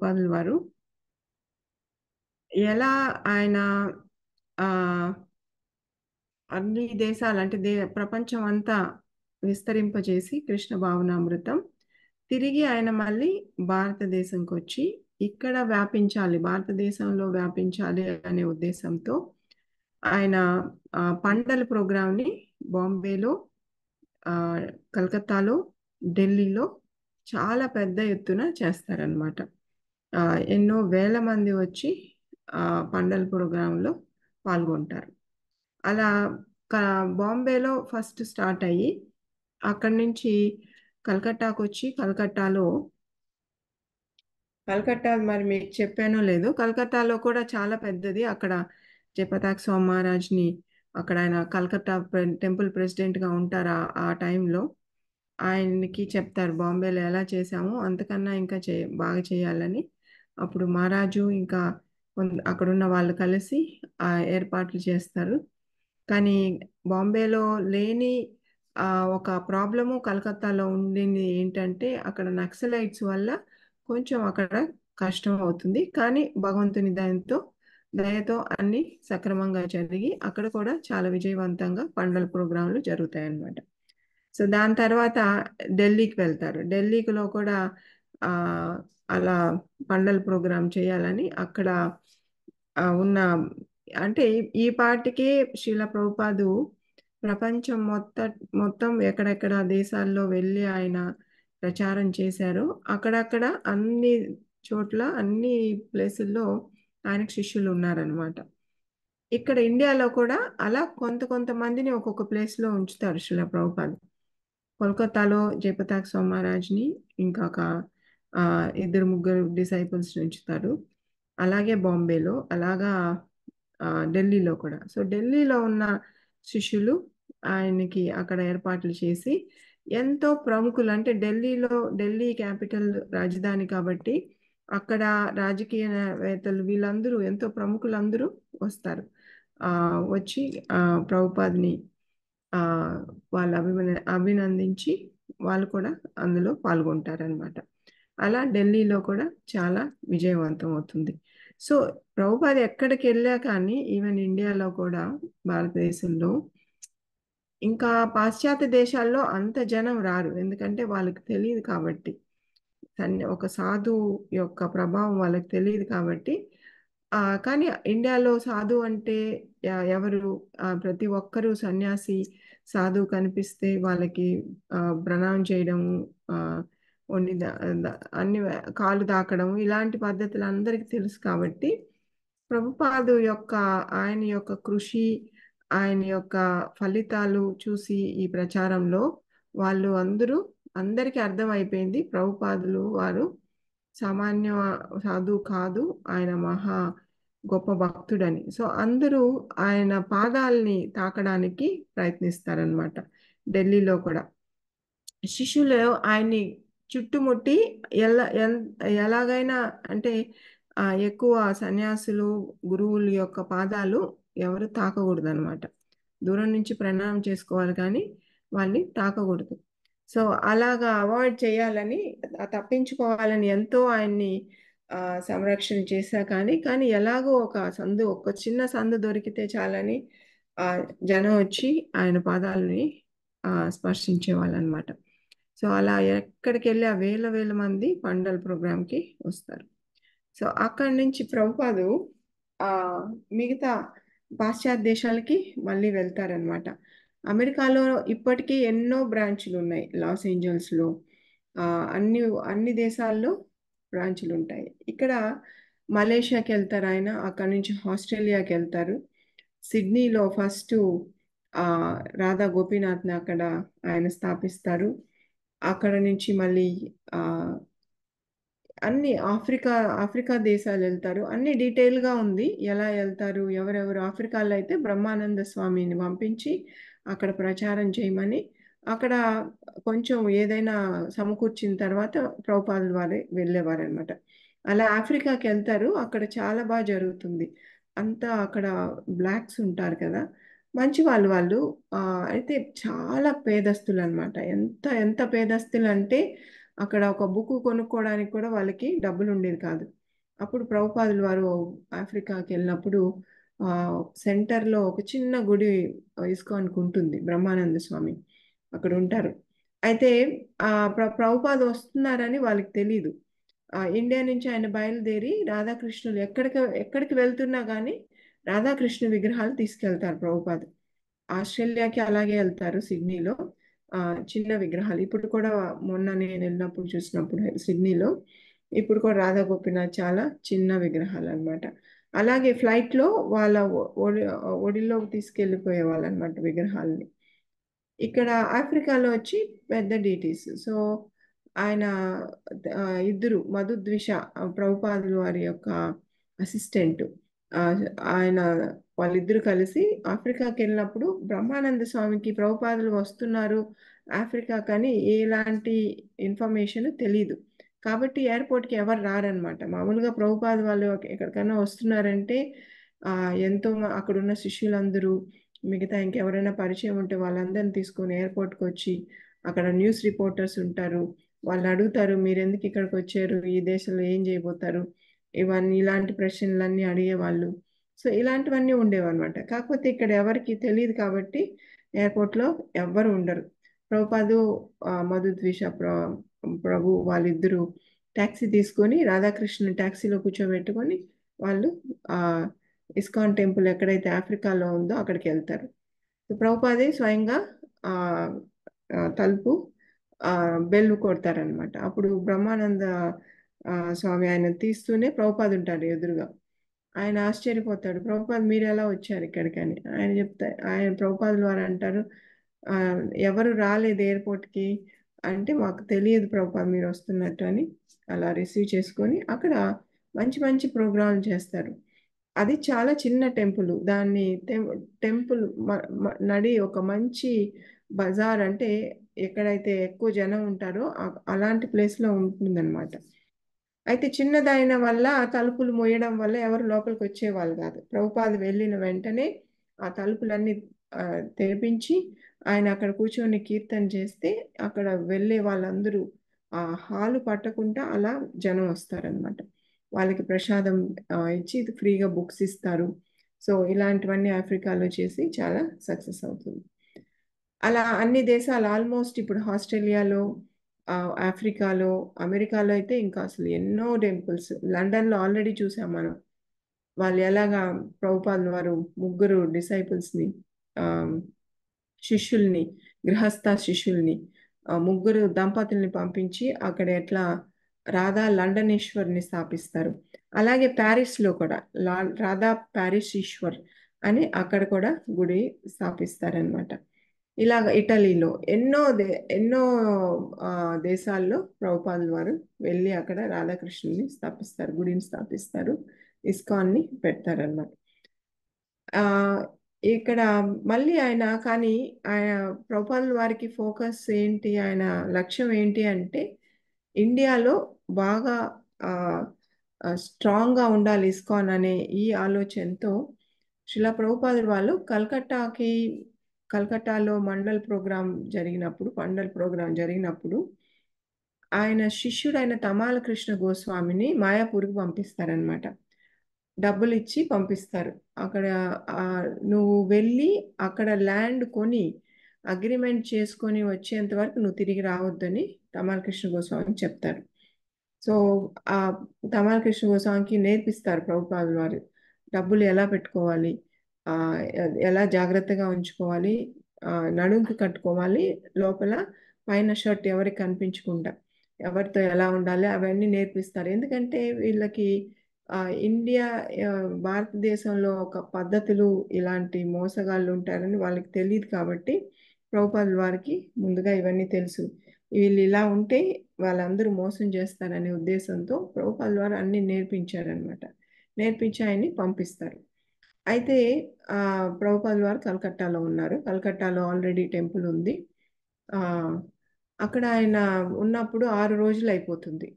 ప్రభుపాదుల వారు ఎలా ఆయన ఆహ్, అన్ని దేశాలు అంటే ప్రపంచం అంతా విస్తరింపజేసి కృష్ణ భావనామృతం తిరిగి ఆయన మళ్ళీ భారతదేశంకొచ్చి ఇక్కడ వ్యాపించాలి, భారతదేశంలో వ్యాపించాలి అనే ఉద్దేశంతో ఆయన పంటల ప్రోగ్రామ్‌ని బాంబేలో, ఆహ్, కలకత్తాలో, ఢిల్లీలో చాలా పెద్ద ఎత్తున చేస్తారనమాట. ఎన్నో వేల మంది వచ్చి పండల్ ప్రోగ్రాంలో పాల్గొంటారు. అలా క బాంబేలో ఫస్ట్ స్టార్ట్ అయ్యి, అక్కడి నుంచి కలకట్టాకొచ్చి కలకత్తా మరి మీకు చెప్పానో లేదో, కలకత్తాలో కూడా చాలా పెద్దది. అక్కడ జయప్రతాప్ స్వామి మహారాజ్‌ని అక్కడ ఆయన కలకత్తా టెంపుల్ ప్రెసిడెంట్‌గా ఉంటారు ఆ టైంలో. ఆయనకి చెప్తారు బాంబేలో ఎలా చేశామో అంతకన్నా ఇంకా బాగా చేయాలని. అప్పుడు మహారాజు ఇంకా అక్కడున్న వాళ్ళు కలిసి ఏర్పాట్లు చేస్తారు. కానీ బాంబేలో లేని ఒక ప్రాబ్లము కలకత్తాలో ఉండింది ఏంటంటే, అక్కడ నక్సలైట్స్ వల్ల కొంచెం అక్కడ కష్టం అవుతుంది. కానీ భగవంతుని దయతో అన్నీ సక్రమంగా జరిగి, అక్కడ కూడా చాలా విజయవంతంగా పండగ ప్రోగ్రాంలు జరుగుతాయన్నమాట. సో, దాని తర్వాత ఢిల్లీకి వెళ్తారు. ఢిల్లీలో కూడా ఆహ్, అలా పండగ ప్రోగ్రామ్ చేయాలని అక్కడ ఉన్న అంటే ఈ పాటికే శ్రీల ప్రభుపాదు ప్రపంచం మొత్తం ఎక్కడెక్కడ దేశాల్లో వెళ్ళి ఆయన ప్రచారం చేశారో, అక్కడక్కడ అన్ని చోట్ల, అన్ని ప్లేసుల్లో ఆయనకు శిష్యులు ఉన్నారనమాట. ఇక్కడ ఇండియాలో కూడా అలా కొంతమందిని ఒక్కొక్క ప్లేస్‌లో ఉంచుతారు శ్రీల ప్రభుపాద. కోల్కతాలో జయప్రతాప్ స్వామి మహారాజ్‌ని ఇంకొక ఇద్దరు, ముగ్గురు డిసైపుల్స్‌ని ఉంచుతారు. అలాగే బాంబేలో, అలాగా ఢిల్లీలో కూడా. సో, ఢిల్లీలో ఉన్న శిష్యులు ఆయనకి అక్కడ ఏర్పాట్లు చేసి, ఎంతో ప్రముఖులు అంటే ఢిల్లీ క్యాపిటల్ రాజధాని కాబట్టి, అక్కడ రాజకీయవేత్తలు వీళ్ళందరూ ఎంతో ప్రముఖులందరూ వస్తారు. వచ్చి ప్రభుపాద్‌ని ఆహ్, వాళ్ళు అభినందించి వాళ్ళు కూడా అందులో పాల్గొంటారనమాట. అలా ఢిల్లీలో కూడా చాలా విజయవంతం అవుతుంది. సో, ప్రభుపాద ఎక్కడికెళ్ళా కానీ ఈవెన్ ఇండియాలో కూడా, భారతదేశంలో ఇంకా పాశ్చాత్య దేశాల్లో అంత జనం రారు. ఎందుకంటే వాళ్ళకి తెలీదు కాబట్టి. ఒక సాధువు యొక్క ప్రభావం వాళ్ళకి తెలీదు కాబట్టి, కానీ ఇండియాలో సాధువు అంటే ఎవరు, ప్రతి ఒక్కరు సన్యాసి, సాధువు కనిపిస్తే వాళ్ళకి ప్రణామం చేయడము, ఆహ్, ఒంటి ద ద అన్ని కాళ్ళు తాకడం ఇలాంటి పద్ధతులు అందరికి తెలుసు కాబట్టి, ప్రభుపాదు యొక్క ఆయన యొక్క కృషి, ఆయన యొక్క ఫలితాలు చూసి ఈ ప్రచారంలో వాళ్ళు అందరికీ అర్థమైపోయింది. ప్రభుపాదులు వారు సామాన్య సాధువు కాదు. ఆయన మహా గొప్ప భక్తుడని. సో, అందరూ ఆయన పాదాల్ని తాకడానికి ప్రయత్నిస్తారనమాట. ఢిల్లీలో కూడా. శిష్యులు ఆయన్ని చుట్టుముట్టి ఎలాగైనా అంటే ఎక్కువ సన్యాసులు, గురువుల యొక్క పాదాలు ఎవరు తాకకూడదనమాట. దూరం నుంచి ప్రణామం చేసుకోవాలి కానీ వాళ్ళని తాకకూడదు. సో, అలాగా అవాయిడ్ చేయాలని, తప్పించుకోవాలని ఎంతో ఆయన్ని సంరక్షణ చేశా కానీ ఎలాగో ఒక చిన్న సందు దొరికితే చాలని జనం వచ్చి ఆయన పాదాలని స్పర్శించేవాళ్ళనమాట. సో, అలా ఎక్కడికెళ్ళి ఆ వేల వేల మంది పండల్ ప్రోగ్రామ్‌కి వస్తారు. సో, అక్కడి నుంచి ప్రభుపాదు మిగతా పాశ్చాత్య దేశాలకి మళ్ళీ వెళ్తారనమాట. అమెరికాలో ఇప్పటికీ ఎన్నో బ్రాంచులున్నాయి. లాస్ ఏంజల్స్‌లో అన్ని అన్ని దేశాల్లో బ్రాంచులుంటాయి. ఇక్కడ మలేషియాకెళ్తారాయన. అక్కడి నుంచి ఆస్ట్రేలియాకెళ్తారు. సిడ్నీలో ఫస్టు రాధా గోపీనాథ్‌ని అక్కడ ఆయన స్థాపిస్తారు. అక్కడ నుంచి మళ్ళీ ఆహ్, అన్ని ఆఫ్రికా దేశాలెళ్తారు. అన్నీ డీటెయిల్‌గా ఉంది. ఎలా ఎళ్తారు, ఎవరెవరు ఆఫ్రికాలో అయితే బ్రహ్మానంద స్వామిని పంపించి అక్కడ ప్రచారం చేయమని, అక్కడ కొంచెం ఏదైనా సమకూర్చిన తర్వాత ప్రభుపాదుల వారే వెళ్ళేవారనమాట. అలా ఆఫ్రికాకెళ్తారు. అక్కడ చాలా జరుగుతుంది. అంతా అక్కడ బ్లాక్స్ ఉంటారు కదా! మంచి వాళ్ళు వాళ్ళు. అయితే చాలా పేదస్తులనమాట. ఎంత ఎంత పేదస్తులంటే అక్కడ ఒక బుక్ కొనుక్కోవడానికి కూడా వాళ్ళకి డబ్బులు ఉండేది కాదు. అప్పుడు ప్రభుపాదులు వారు ఆఫ్రికాకి వెళ్ళినప్పుడు సెంటర్లో ఒక చిన్న గుడి ఇస్కాన్‌కి ఉంటుంది. బ్రహ్మానంద స్వామి అక్కడ ఉంటారు. అయితే ప్రభుపాద వస్తున్నారని వాళ్ళకి తెలీదు. ఇండియా నుంచి ఆయన బయలుదేరి రాధాకృష్ణులు ఎక్కడికి ఎక్కడికి వెళ్తున్నా గానీ రాధాకృష్ణ విగ్రహాలు తీసుకెళ్తారు ప్రభుపాద. ఆస్ట్రేలియాకి అలాగే వెళ్తారు సిడ్నీలో. చిన్న విగ్రహాలు ఇప్పుడు కూడా మొన్న నేను వెళ్ళినప్పుడు చూసినప్పుడు సిడ్నీలో ఇప్పుడు కూడా రాధా గోపీనాథ్ చాలా చిన్న విగ్రహాలు అన్నమాట. అలాగే ఫ్లైట్లో వాళ్ళ ఒడిలోకి తీసుకెళ్ళిపోయే వాళ్ళు అనమాట విగ్రహాలని. ఇక్కడ ఆఫ్రికాలో వచ్చి పెద్ద డీటీస్. సో ఆయన ఇద్దరు మధుద్విష ప్రభుపాదులు వారి యొక్క అసిస్టెంట్. ఆ, ఆయన వాళ్ళిద్దరూ కలిసి ఆఫ్రికాకి వెళ్ళినప్పుడు బ్రహ్మానంద స్వామికి ప్రభుపాదులు వస్తున్నారు ఆఫ్రికా కానీ ఎలాంటి ఇన్ఫర్మేషన్ తెలీదు. కాబట్టి ఎయిర్పోర్ట్కి ఎవరు రారనమాట. మామూలుగా ప్రభుపాద వాళ్ళు ఎక్కడికైనా వస్తున్నారంటే అక్కడున్న శిష్యులందరూ మిగతా ఇంకెవరైనా పరిచయం ఉంటే వాళ్ళందరిని తీసుకొని ఎయిర్పోర్ట్కి వచ్చి అక్కడ న్యూస్ రిపోర్టర్స్ ఉంటారు. వాళ్ళు అడుగుతారు మీరు ఎందుకు ఇక్కడికి వచ్చారు, ఈ దేశంలో ఏం చేయబోతారు, ఇవన్నీ ఇలాంటి ప్రశ్నలన్నీ అడిగేవాళ్ళు. సో ఇలాంటివన్నీ ఉండేవన్నమాట. కాకపోతే ఇక్కడ ఎవరికి తెలియదు కాబట్టి ఎయిర్పోర్ట్లో ఎవ్వరు ఉండరు. ప్రభుపాదు మధుద్విష ప్రభు వాళ్ళిద్దరూ ట్యాక్సీ తీసుకొని రాధాకృష్ణ ట్యాక్సీలో కూర్చోబెట్టుకొని వాళ్ళు ఆ ఇస్కాన్ టెంపుల్ ఎక్కడైతే ఆఫ్రికాలో ఉందో అక్కడికి వెళ్తారు. సో ప్రభుపాదే స్వయంగా ఆ తలుపు బెల్ కొడతారనమాట. అప్పుడు బ్రహ్మానంద స్వామి ఆయన తీస్తూనే ప్రభుపాద ఉంటాడు ఎదురుగా. ఆయన ఆశ్చర్యపోతాడు, ప్రభుపాద్ మీరు ఎలా వచ్చారు ఇక్కడికి అని. ఆయన ప్రభుపాదులు వారు అంటారు, "ఆ, ఎవరు రాలేదు ఎయిర్పోర్ట్కి అంటే మాకు తెలియదు ప్రభుపాద్ మీరు వస్తున్నట్టు" అని అలా రిసీవ్ చేసుకొని అక్కడ మంచి మంచి ప్రోగ్రాంలు చేస్తారు. అది చాలా చిన్న టెంపుల్. దాన్ని టెంపుల్ నడి ఒక మంచి బజార్ అంటే ఎక్కడైతే ఎక్కువ జనం ఉంటారో అలాంటి ప్లేస్లో ఉంటుందన్నమాట. అయితే చిన్నదైన వల్ల ఆ తలుపులు మూయడం వల్ల ఎవరు లోపలికి వచ్చేవాళ్ళు కాదు. ప్రభుపాద వెళ్ళిన వెంటనే ఆ తలుపులన్నీ తెరిపించి ఆయన అక్కడ కూర్చొని కీర్తన చేస్తే అక్కడ వెళ్ళే వాళ్ళందరూ ఆ హాలు పట్టకుండా అలా జనం వస్తారనమాట. వాళ్ళకి ప్రసాదం ఇచ్చి ఫ్రీగా బుక్స్ ఇస్తారు. సో ఇలాంటివన్నీ ఆఫ్రికాలో చేసి చాలా సక్సెస్ అవుతుంది. అలా అన్ని దేశాలు ఆల్మోస్ట్ ఇప్పుడు ఆస్ట్రేలియాలో, ఆఫ్రికాలో, అమెరికాలో అయితే ఇంకా అసలు ఎన్నో టెంపుల్స్. లండన్లో ఆల్రెడీ చూసాం మనం. వాళ్ళు ఎలాగా ప్రభుపాదుల వారు ముగ్గురు డిసైపుల్స్ని, శిష్యుల్ని, గృహస్థ శిష్యుల్ని, ముగ్గురు దంపతుల్ని పంపించి అక్కడ ఎట్లా రాధా లండనేశ్వర్ని స్థాపిస్తారు. అలాగే ప్యారిస్లో కూడా రాధా ప్యారిస్ ఈశ్వర్ అని అక్కడ కూడా గుడి స్థాపిస్తారనమాట. ఇలాగ ఇటలీలో ఎన్నో దేశాల్లో ప్రభుపాదుల వారు వెళ్ళి అక్కడ రాధాకృష్ణుని స్థాపిస్తారు, గుడిని స్థాపిస్తారు, ఇస్కాన్ని పెడతారన్నమాట. ఆ, ఇక్కడ మళ్ళీ ఆయన ప్రభుపాదుల వారికి ఫోకస్ ఏంటి, ఆయన లక్ష్యం ఏంటి అంటే ఇండియాలో బాగా స్ట్రాంగ్గా ఉండాలి ఇస్కాన్ అనే ఈ ఆలోచనతో శిలా ప్రభుపాదుల వాళ్ళు కల్కట్టాలో మండల్ ప్రోగ్రాం జరిగినప్పుడు ఆయన శిష్యుడైన తమాల కృష్ణ గోస్వామిని మాయాపూర్కి పంపిస్తారనమాట. డబ్బులు ఇచ్చి పంపిస్తారు. అక్కడ నువ్వు వెళ్ళి అక్కడ ల్యాండ్ కొని అగ్రిమెంట్ చేసుకొని వచ్చేంత వరకు నువ్వు తిరిగి రావద్దని తమాల కృష్ణ గోస్వామి చెప్తారు. సో ఆ తమాల కృష్ణ గోస్వామికి నేర్పిస్తారు ప్రభుపాదుల వారు డబ్బులు ఎలా పెట్టుకోవాలి, ఆ, ఎలా జాగ్రత్తగా ఉంచుకోవాలి, నడుంకి కట్టుకోవాలి, లోపల పైన షర్ట్ ఎవరికి కనిపించకుండా ఎవరితో ఎలా ఉండాలి అవన్నీ నేర్పిస్తారు. ఎందుకంటే వీళ్ళకి ఇండియా భారతదేశంలో ఒక పద్ధతులు ఇలాంటి మోసగాళ్ళు ఉంటారని వాళ్ళకి తెలియదు కాబట్టి ప్రభుపాదుల వారికి ముందుగా ఇవన్నీ తెలుసు. వీళ్ళు ఇలా ఉంటే వాళ్ళందరూ మోసం చేస్తారనే ఉద్దేశంతో ప్రభుపాదుల వారు అన్ని నేర్పించారనమాట. నేర్పించి ఆయన్ని పంపిస్తారు. అయితే ప్రభుపాదుల వారు కలకట్టాలో ఉన్నారు. కలకట్టాలో ఆల్రెడీ టెంపుల్ ఉంది. అక్కడ ఆయన ఉన్నప్పుడు 6 రోజులు అయిపోతుంది.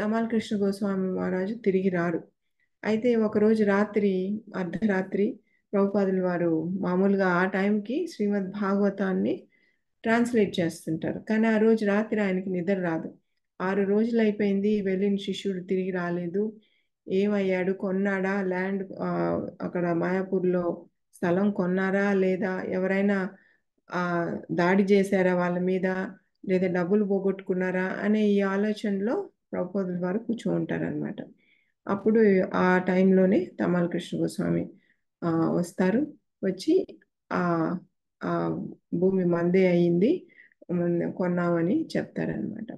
తమాల కృష్ణ గోస్వామి మహారాజు తిరిగి రారు. అయితే ఒకరోజు అర్ధరాత్రి ప్రభుపాదుల వారు మామూలుగా ఆ టైంకి శ్రీమద్ భాగవతాన్ని ట్రాన్స్లేట్ చేస్తుంటారు. కానీ ఆ రోజు రాత్రి ఆయనకి నిద్ర రాదు. 6 రోజులు అయిపోయింది, వెళ్ళిన శిష్యుడు తిరిగి రాలేదు. ఏమయ్యాడు? కొన్నాడా ల్యాండ్? అక్కడ మాయాపూర్లో స్థలం కొన్నారా? లేదా ఎవరైనా దాడి చేశారా వాళ్ళ మీద? లేదా డబ్బులు పోగొట్టుకున్నారా? అనే ఈ ఆలోచనలో ప్రభుపాదుల వారు కూర్చోంటారనమాట. అప్పుడు ఆ టైంలోనే తమాల కృష్ణ గోస్వామి ఆ, వస్తారు. వచ్చి ఆ ఆ భూమి మందే అయింది, కొన్నామని చెప్తారనమాట.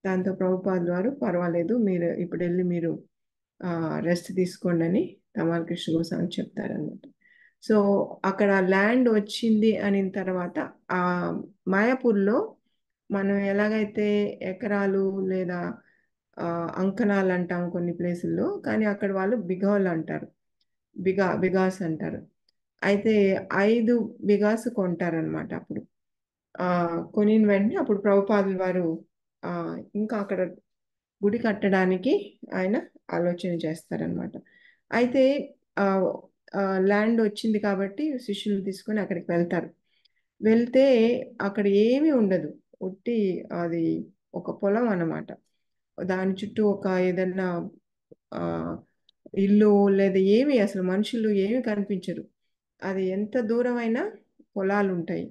దాంతో ప్రభుపాదుల వారు పర్వాలేదు, మీరు ఇప్పుడు వెళ్ళి మీరు రెస్ట్ తీసుకోండి అని తమాల కృష్ణ గోస్వామి చెప్తారనమాట. సో అక్కడ ల్యాండ్ వచ్చింది అనిన తర్వాత ఆ మాయాపూర్లో మనం ఎలాగైతే ఎకరాలు లేదా ఆ, అంకణాలు అంటాం కొన్ని ప్లేసుల్లో, కానీ అక్కడ వాళ్ళు బిఘాలు అంటారు. బిగాస్ అంటారు. అయితే 5 బిగాస్ కొంటారనమాట అప్పుడు. ఆ కొనిన వెంటనే అప్పుడు ప్రభుపాదుల వారు ఆ ఇంకా అక్కడ గుడి కట్టడానికి ఆయన ఆలోచన చేస్తారనమాట. అయితే ఆ ల్యాండ్ వచ్చింది కాబట్టి శిష్యులు తీసుకొని అక్కడికి వెళ్తారు. వెళ్తే అక్కడ ఏమీ ఉండదు. ఒట్టి అది ఒక పొలం అన్నమాట. దాని చుట్టూ ఒక ఏదన్నా ఆ, ఇల్లు లేదా ఏమి, అసలు మనుషులు ఏమి కనిపించరు. అది ఎంత దూరమైనా పొలాలు ఉంటాయి.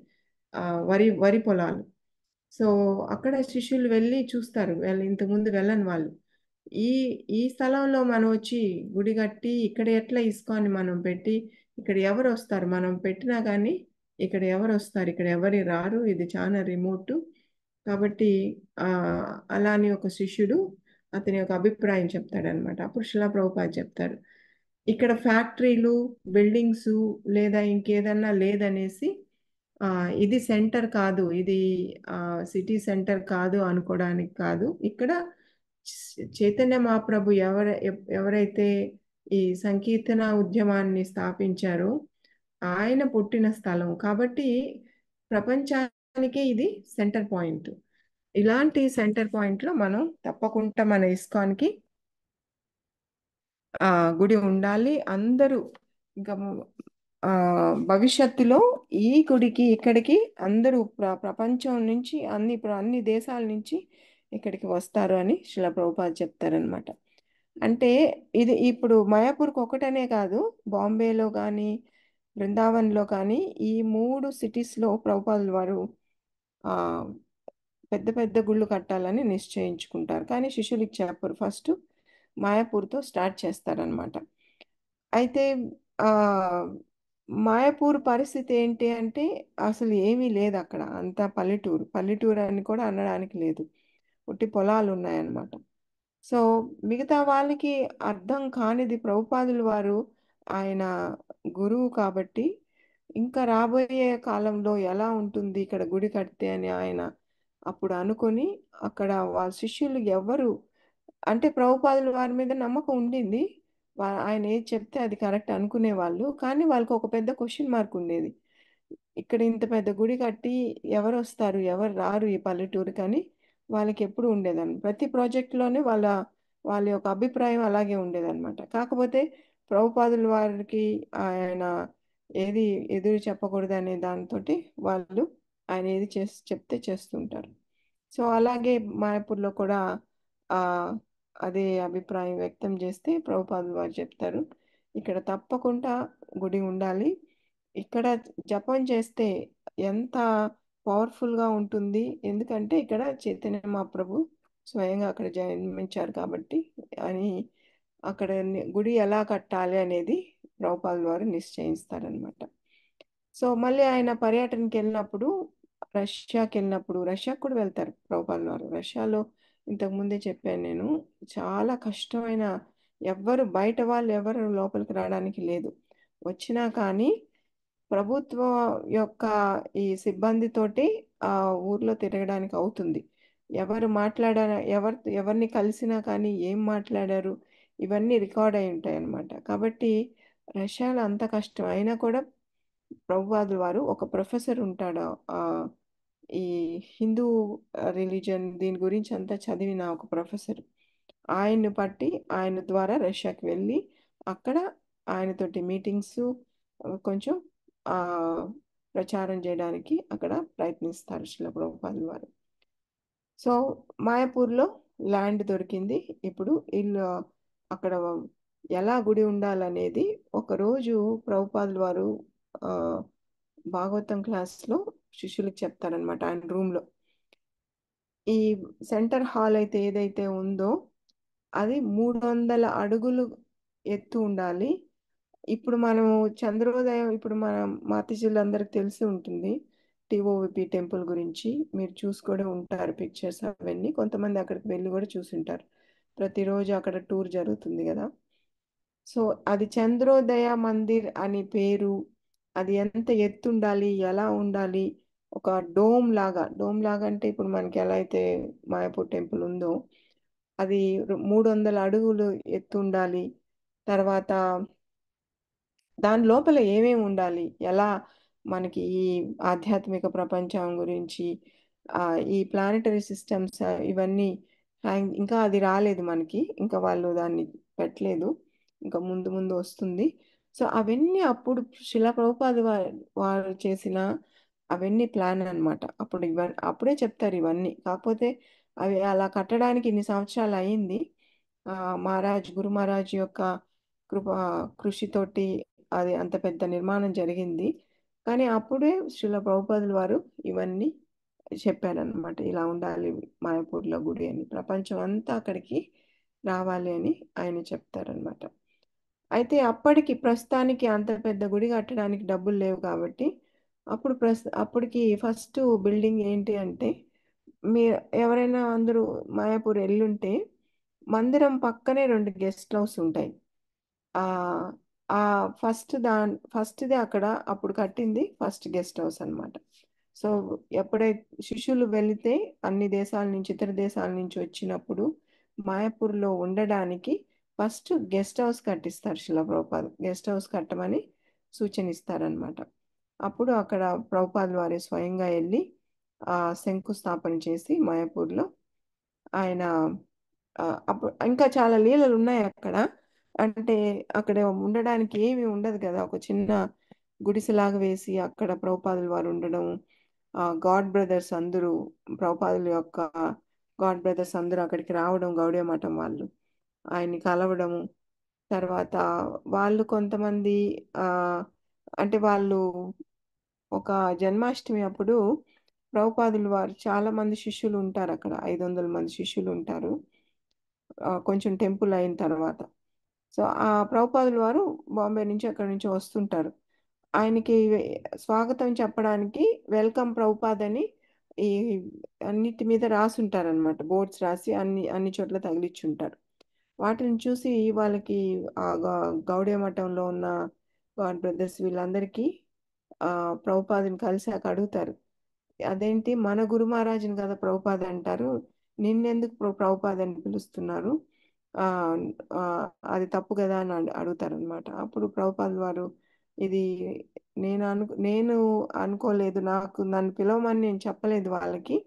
ఆ, వరి వరి పొలాలు. సో అక్కడ శిష్యులు వెళ్ళి చూస్తారు, ఇంతకుముందు వెళ్ళని వాళ్ళు. ఈ ఈ స్థలంలో మనం వచ్చి గుడి కట్టి ఇక్కడ ఎట్లా ఇస్కాన్ మనం పెట్టి ఇక్కడ ఎవరు వస్తారు? మనం పెట్టినా కానీ ఇక్కడ ఎవరు వస్తారు? ఇక్కడ ఎవరి రారు, ఇది చాలా రిమోట్. కాబట్టి ఆ అలా అని ఒక శిష్యుడు అతని యొక్క అభిప్రాయం చెప్తాడనమాట. అప్పుడు శిలా ప్రభుపాద్ చెప్తారు, ఇక్కడ ఫ్యాక్టరీలు, బిల్డింగ్స్ లేదా ఇంకేదన్నా లేదనేసి ఆ, ఇది సెంటర్ కాదు, ఇది సిటీ సెంటర్ కాదు అనుకోవడానికి కాదు. ఇక్కడ చైతన్య మహాప్రభు ఎవరైతే ఈ సంకీర్తన ఉద్యమాన్ని స్థాపించారో ఆయన పుట్టిన స్థలం కాబట్టి ప్రపంచానికే ఇది సెంటర్ పాయింట్. ఇలాంటి సెంటర్ పాయింట్లో మనం తప్పకుండా మన ఇస్కాన్కి ఆ గుడి ఉండాలి. అందరూ ఇంకా ఆ భవిష్యత్తులో ఈ గుడికి ఇక్కడికి అందరూ ప్రపంచం నుంచి అన్ని దేశాల నుంచి ఇక్కడికి వస్తారు అని శిలా ప్రభుపాద్ చెప్తారనమాట. అంటే ఇది ఇప్పుడు మాయాపూర్కి ఒకటనే కాదు, బాంబేలో కానీ బృందావన్లో కానీ ఈ 3 సిటీస్లో ప్రభుపాదుల వారు ఆ పెద్ద పెద్ద గుళ్ళు కట్టాలని నిశ్చయించుకుంటారు. కానీ శిష్యులకి చెప్పరు, ఫస్ట్ మాయాపూర్తో స్టార్ట్ చేస్తారనమాట. అయితే ఆ మాయాపూర్ పరిస్థితి ఏంటి అంటే అసలు ఏమీ లేదు అక్కడ. అంతా పల్లెటూరు. పల్లెటూరు అని కూడా అనడానికి లేదు, ఉట్టి పొలాలు ఉన్నాయన్నమాట. సో మిగతా వాళ్ళకి అర్థం కానిది ప్రభుపాదుల వారు, ఆయన గురువు కాబట్టి ఇంకా రాబోయే కాలంలో ఎలా ఉంటుంది ఇక్కడ గుడి కడితే అని ఆయన అప్పుడు అనుకొని అక్కడ వాళ్ళ శిష్యులు ఎవరు, అంటే ప్రభుపాదుల వారి మీద నమ్మకం ఉండింది. ఆయన ఏది చెప్తే అది కరెక్ట్ అనుకునేవాళ్ళు, కానీ వాళ్ళకి ఒక పెద్ద క్వశ్చన్ మార్క్ ఉండేది. ఇక్కడ ఇంత పెద్ద గుడి కట్టి ఎవరు వస్తారు, ఎవరు రారు ఈ పల్లెటూరు కానీ వాళ్ళకి ఎప్పుడు ఉండేదాన్ని. ప్రతి ప్రాజెక్టులోనే వాళ్ళ యొక్క అభిప్రాయం అలాగే ఉండేదన్నమాట. కాకపోతే ప్రభుపాదుల వారికి ఆయన ఏది ఎదురు చెప్పకూడదు అనే దాంతో వాళ్ళు ఆయన ఏది చెప్తే చేస్తుంటారు. సో అలాగే మాయాపూర్లో కూడా ఆ అదే అభిప్రాయం వ్యక్తం చేస్తే ప్రభుపాదుల వారు చెప్తారు, ఇక్కడ తప్పకుండా గుడి ఉండాలి. ఇక్కడ జపం చేస్తే ఎంత పవర్ఫుల్గా ఉంటుంది, ఎందుకంటే ఇక్కడ చైతన్య మహాప్రభు స్వయంగా అక్కడ జన్మించారు కాబట్టి అని అక్కడ గుడి ఎలా కట్టాలి అనేది ప్రభుపాదుల వారు నిశ్చయిస్తారనమాట. సో మళ్ళీ ఆయన పర్యటనకి వెళ్ళినప్పుడు, రష్యాకి కూడా వెళ్తారు ప్రభుపాదుల వారు. రష్యాలో ఇంతకు ముందే చెప్పాను నేను, చాలా కష్టమైన, బయట వాళ్ళు ఎవరు లోపలికి రావడానికి లేదు. వచ్చినా కానీ ప్రభుత్వం యొక్క ఈ సిబ్బందితోటి ఆ ఊర్లో తిరగడానికి అవుతుంది. ఎవరు మాట్లాడారు, ఎవరిని కలిసినా కానీ ఏం మాట్లాడారు, ఇవన్నీ రికార్డ్ అయి ఉంటాయి అన్నమాట. కాబట్టి రష్యాలో అంత కష్టం అయినా కూడా ప్రభుపాదుల వారు, ఒక ప్రొఫెసర్ ఉంటాడు ఈ హిందూ రిలీజన్ దీని గురించి అంతా చదివిన ఒక ప్రొఫెసర్, ఆయన్ని పట్టి ఆయన ద్వారా రష్యాకి వెళ్ళి అక్కడ ఆయనతోటి మీటింగ్స్ కొంచెం ఆ, ప్రచారం చేయడానికి అక్కడ ప్రయత్నిస్తారు శిల ప్రభుపాదుల వారు. సో మాయాపూర్లో ల్యాండ్ దొరికింది. ఇప్పుడు ఇల్లు అక్కడ ఎలా గుడి ఉండాలనేది ఒకరోజు ప్రభుపాదులు వారు ఆ, భాగవతం క్లాస్లో శిష్యులకు చెప్తారనమాట ఆయన రూమ్లో. ఈ సెంటర్ హాల్ అయితే ఏదైతే ఉందో అది 300 అడుగులు ఎత్తు ఉండాలి. ఇప్పుడు మనం చంద్రోదయం, ఇప్పుడు మన మాతాజీలందరికి తెలిసి ఉంటుంది టిఓవిపి టెంపుల్ గురించి. మీరు చూసి కూడా ఉంటారు పిక్చర్స్ అవన్నీ. కొంతమంది అక్కడికి వెళ్ళి కూడా చూసుంటారు. ప్రతిరోజు అక్కడ టూర్ జరుగుతుంది కదా. సో అది చంద్రోదయ మందిర్ అని పేరు. అది ఎంత ఎత్తు ఉండాలి, ఎలా ఉండాలి, ఒక డోమ్ లాగా అంటే ఇప్పుడు మనకి ఎలా అయితే మాయాపూర్ టెంపుల్ ఉందో అది 300 అడుగులు ఎత్తు ఉండాలి. తర్వాత దాని లోపల ఏమేమి ఉండాలి, ఎలా మనకి ఈ ఆధ్యాత్మిక ప్రపంచం గురించి ఆ, ఈ ప్లానెటరీ సిస్టమ్స్ ఇవన్నీ ఇంకా అది రాలేదు మనకి, ఇంకా వాళ్ళు దాన్ని పెట్టలేదు, ఇంకా ముందు ముందు వస్తుంది. సో అవన్నీ అప్పుడు శిలా ప్రభుపాద వారు చేసిన అవన్నీ ప్లాన్ అన్నమాట. అప్పుడు అప్పుడే చెప్తారు ఇవన్నీ. కాకపోతే అవి అలా కట్టడానికి ఇన్ని సంవత్సరాలు అయింది. ఆ, గురు మహారాజ్ యొక్క కృప కృషితోటి అది అంత పెద్ద నిర్మాణం జరిగింది. కానీ అప్పుడే శ్రీల ప్రభుపాదుల వారు ఇవన్నీ చెప్పారనమాట. ఇలా ఉండాలి మాయాపూర్లో గుడి అని, ప్రపంచం అంతా అక్కడికి రావాలి అని ఆయన చెప్తారనమాట. అయితే అప్పటికి ప్రస్తుతానికి అంత పెద్ద గుడి కట్టడానికి డబ్బులు లేవు కాబట్టి అప్పటికి ఫస్ట్ బిల్డింగ్ ఏంటి అంటే, మీ ఎవరైనా అందరూ మాయాపూర్ ఎల్లుంటే మందిరం పక్కనే 2 గెస్ట్ హౌస్ ఉంటాయి. ఆ ఆ ఫస్ట్ది అక్కడ అప్పుడు కట్టింది ఫస్ట్ గెస్ట్ హౌస్ అన్నమాట. సో ఎప్పుడైతే శిష్యులు వెళితే అన్ని దేశాల నుంచి, ఇతర దేశాల నుంచి వచ్చినప్పుడు మాయాపూర్లో ఉండడానికి ఫస్ట్ గెస్ట్ హౌస్ కట్టిస్తారు శిలా ప్రభుపాద్. గెస్ట్ హౌస్ కట్టమని సూచన ఇస్తారనమాట. అప్పుడు అక్కడ ప్రభుపాద్ వారి స్వయంగా వెళ్ళి శంకుస్థాపన చేసి మాయాపూర్లో ఆయన అప్పుడు ఇంకా చాలా లీలలు ఉన్నాయి అక్కడ. అంటే అక్కడ ఉండడానికి ఏమీ ఉండదు కదా, ఒక చిన్న గుడిసెలాగా వేసి అక్కడ ప్రభుపాదుల వారు ఉండడం. గాడ్ బ్రదర్స్ అందరూ, ప్రభుపాదుల యొక్క గాడ్ బ్రదర్స్ అందరూ అక్కడికి రావడం, గౌడీయ మఠం వాళ్ళు ఆయన్ని కలవడము. తర్వాత వాళ్ళు కొంతమంది ఆ, అంటే వాళ్ళు ఒక జన్మాష్టమి అప్పుడు ప్రభుపాదుల వారు చాలా మంది శిష్యులు ఉంటారు అక్కడ, 500 మంది శిష్యులు ఉంటారు కొంచెం టెంపుల్ అయిన తర్వాత. సో ఆ ప్రభుపాదుల వారు బాంబే నుంచి అక్కడి నుంచి వస్తుంటారు. ఆయనకి స్వాగతం చెప్పడానికి వెల్కమ్ ప్రభుపాద్ అని ఈ అన్నిటి మీద రాసుంటారనమాట. బోర్డ్స్ రాసి అన్ని చోట్ల తగిలించుంటారు. వాటిని చూసి వాళ్ళకి గౌడీయ మఠంలో ఉన్న గాడ్ బ్రదర్స్ వీళ్ళందరికీ ఆ ప్రభుపాదుని కలిసాక అడుగుతారు, అదేంటి మన గురు మహారాజుని కదా ప్రభుపాద అంటారు, నిన్నెందుకు ప్రభుపాద అని పిలుస్తున్నారు, ఆ ఆ, అది తప్పు కదా అని అడుగుతారనమాట. అప్పుడు ప్రభుపాద వారు ఇది నేను అనుకోలేదు, నన్ను పిలవమని నేను చెప్పలేదు వాళ్ళకి.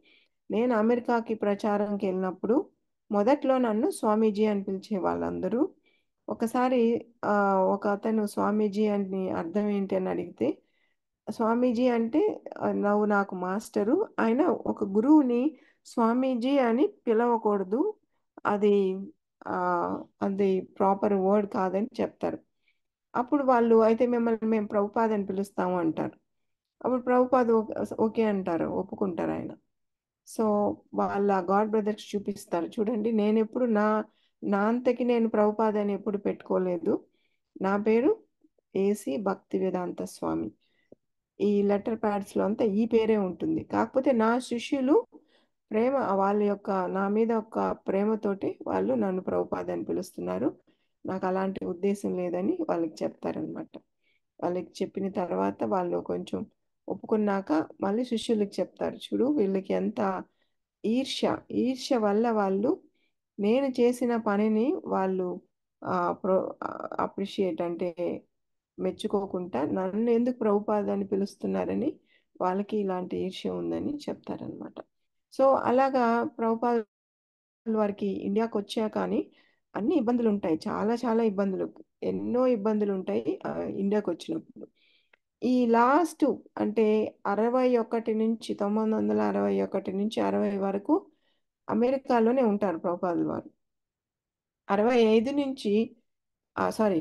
నేను అమెరికాకి ప్రచారంకి వెళ్ళినప్పుడు మొదట్లో నన్ను స్వామీజీ అని పిలిచే వాళ్ళందరూ. ఒకసారి ఆ, ఒక అతను స్వామీజీ అని అర్థం ఏంటి అని అడిగితే, స్వామీజీ అంటే నువ్వు నాకు మాస్టరు, ఆయన ఒక గురువుని స్వామీజీ అని పిలవకూడదు, అది ఆ, అది ప్రాపర్ వర్డ్ కాదని చెప్తారు. అప్పుడు వాళ్ళు అయితే మిమ్మల్ని మేము ప్రభుపాద్ అని పిలుస్తాము అంటారు. అప్పుడు ప్రభుపాద్ ఓకే అంటారు, ఒప్పుకుంటారు ఆయన. సో వాళ్ళ గాడ్ బ్రదర్స్ చూపిస్తారు, చూడండి నేను ఎప్పుడు నా అంతకి నేను ప్రభుపాద్ అని ఎప్పుడు పెట్టుకోలేదు, నా పేరు ఏసి భక్తి వేదాంత స్వామి. ఈ లెటర్ ప్యాడ్స్లో అంతా ఈ పేరే ఉంటుంది. కాకపోతే నా శిష్యులు ప్రేమ, వాళ్ళ యొక్క నా మీద ఒక ప్రేమతోటి వాళ్ళు నన్ను ప్రభుపాద అని పిలుస్తున్నారు, నాకు అలాంటి ఉద్దేశం లేదని వాళ్ళకి చెప్తారనమాట. వాళ్ళకి చెప్పిన తర్వాత వాళ్ళు కొంచెం ఒప్పుకున్నాక మళ్ళీ శిష్యులకి చెప్తారు, చూడు వీళ్ళకి ఎంత ఈర్ష్య, ఈర్ష్య వల్ల వాళ్ళు నేను చేసిన పనిని వాళ్ళు ప్రో అప్రిషియేట్ అంటే మెచ్చుకోకుండా నన్ను ఎందుకు ప్రభుపాద అని పిలుస్తున్నారని వాళ్ళకి ఇలాంటి ఈర్ష్య ఉందని చెప్తారనమాట. సో అలాగా ప్రభుపాద వారికి ఇండియాకి వచ్చా కానీ అన్ని ఇబ్బందులు ఉంటాయి, చాలా చాలా ఇబ్బందులు, ఎన్నో ఇబ్బందులు ఉంటాయి ఇండియాకి వచ్చినప్పుడు. ఈ లాస్ట్ అంటే 61 నుంచి 961 నుంచి 60 వరకు అమెరికాలోనే ఉంటారు ప్రభుపాదుల వారు. 65 నుంచి సారీ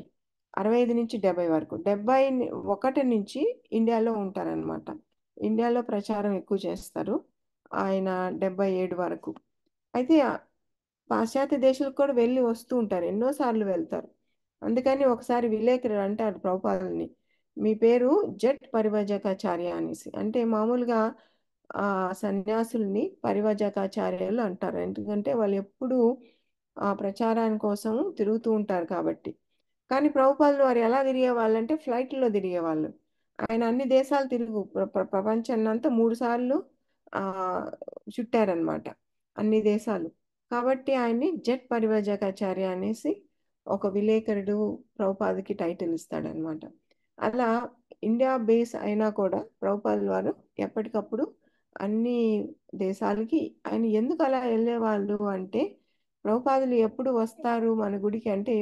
65 నుంచి 70 వరకు, 71 నుంచి ఇండియాలో ఉంటారనమాట. ఇండియాలో ప్రచారం ఎక్కువ చేస్తారు ఆయన 77 వరకు. అయితే పాశ్చాత్య దేశాలకు కూడా వెళ్ళి వస్తూ ఉంటారు, ఎన్నోసార్లు వెళ్తారు. అందుకని ఒకసారి విలేకరు అంటారు ప్రభుపాదుల్ని, మీ పేరు జట్ పరివ్రాజకాచార్య అనేసి. అంటే మామూలుగా ఆ సన్యాసుల్ని పరివ్రాజకాచార్యులు అంటారు, ఎందుకంటే వాళ్ళు ఎప్పుడూ ప్రచారాని కోసం తిరుగుతూ ఉంటారు కాబట్టి. కానీ ప్రభుపాదులు వారు ఎలా తిరిగేవాళ్ళు అంటే ఫ్లైట్లో తిరిగేవాళ్ళు. ఆయన అన్ని దేశాలు ప్రపంచాన్ని అంతా 3 సార్లు ఆ చుట్టారనమాట, అన్ని దేశాలు. కాబట్టి ఆయన్ని జట్ పరివ్రాజకాచార్య అనేసి ఒక విలేకరుడు ప్రభుపాదకి టైటిల్ ఇస్తాడనమాట. అలా ఇండియా బేస్ అయినా కూడా ప్రభుపాదుల వారు ఎప్పటికప్పుడు అన్ని దేశాలకి ఆయన ఎందుకు అలా వెళ్ళేవాళ్ళు అంటే, ప్రభుపాదులు ఎప్పుడు వస్తారు మన గుడికి అంటే,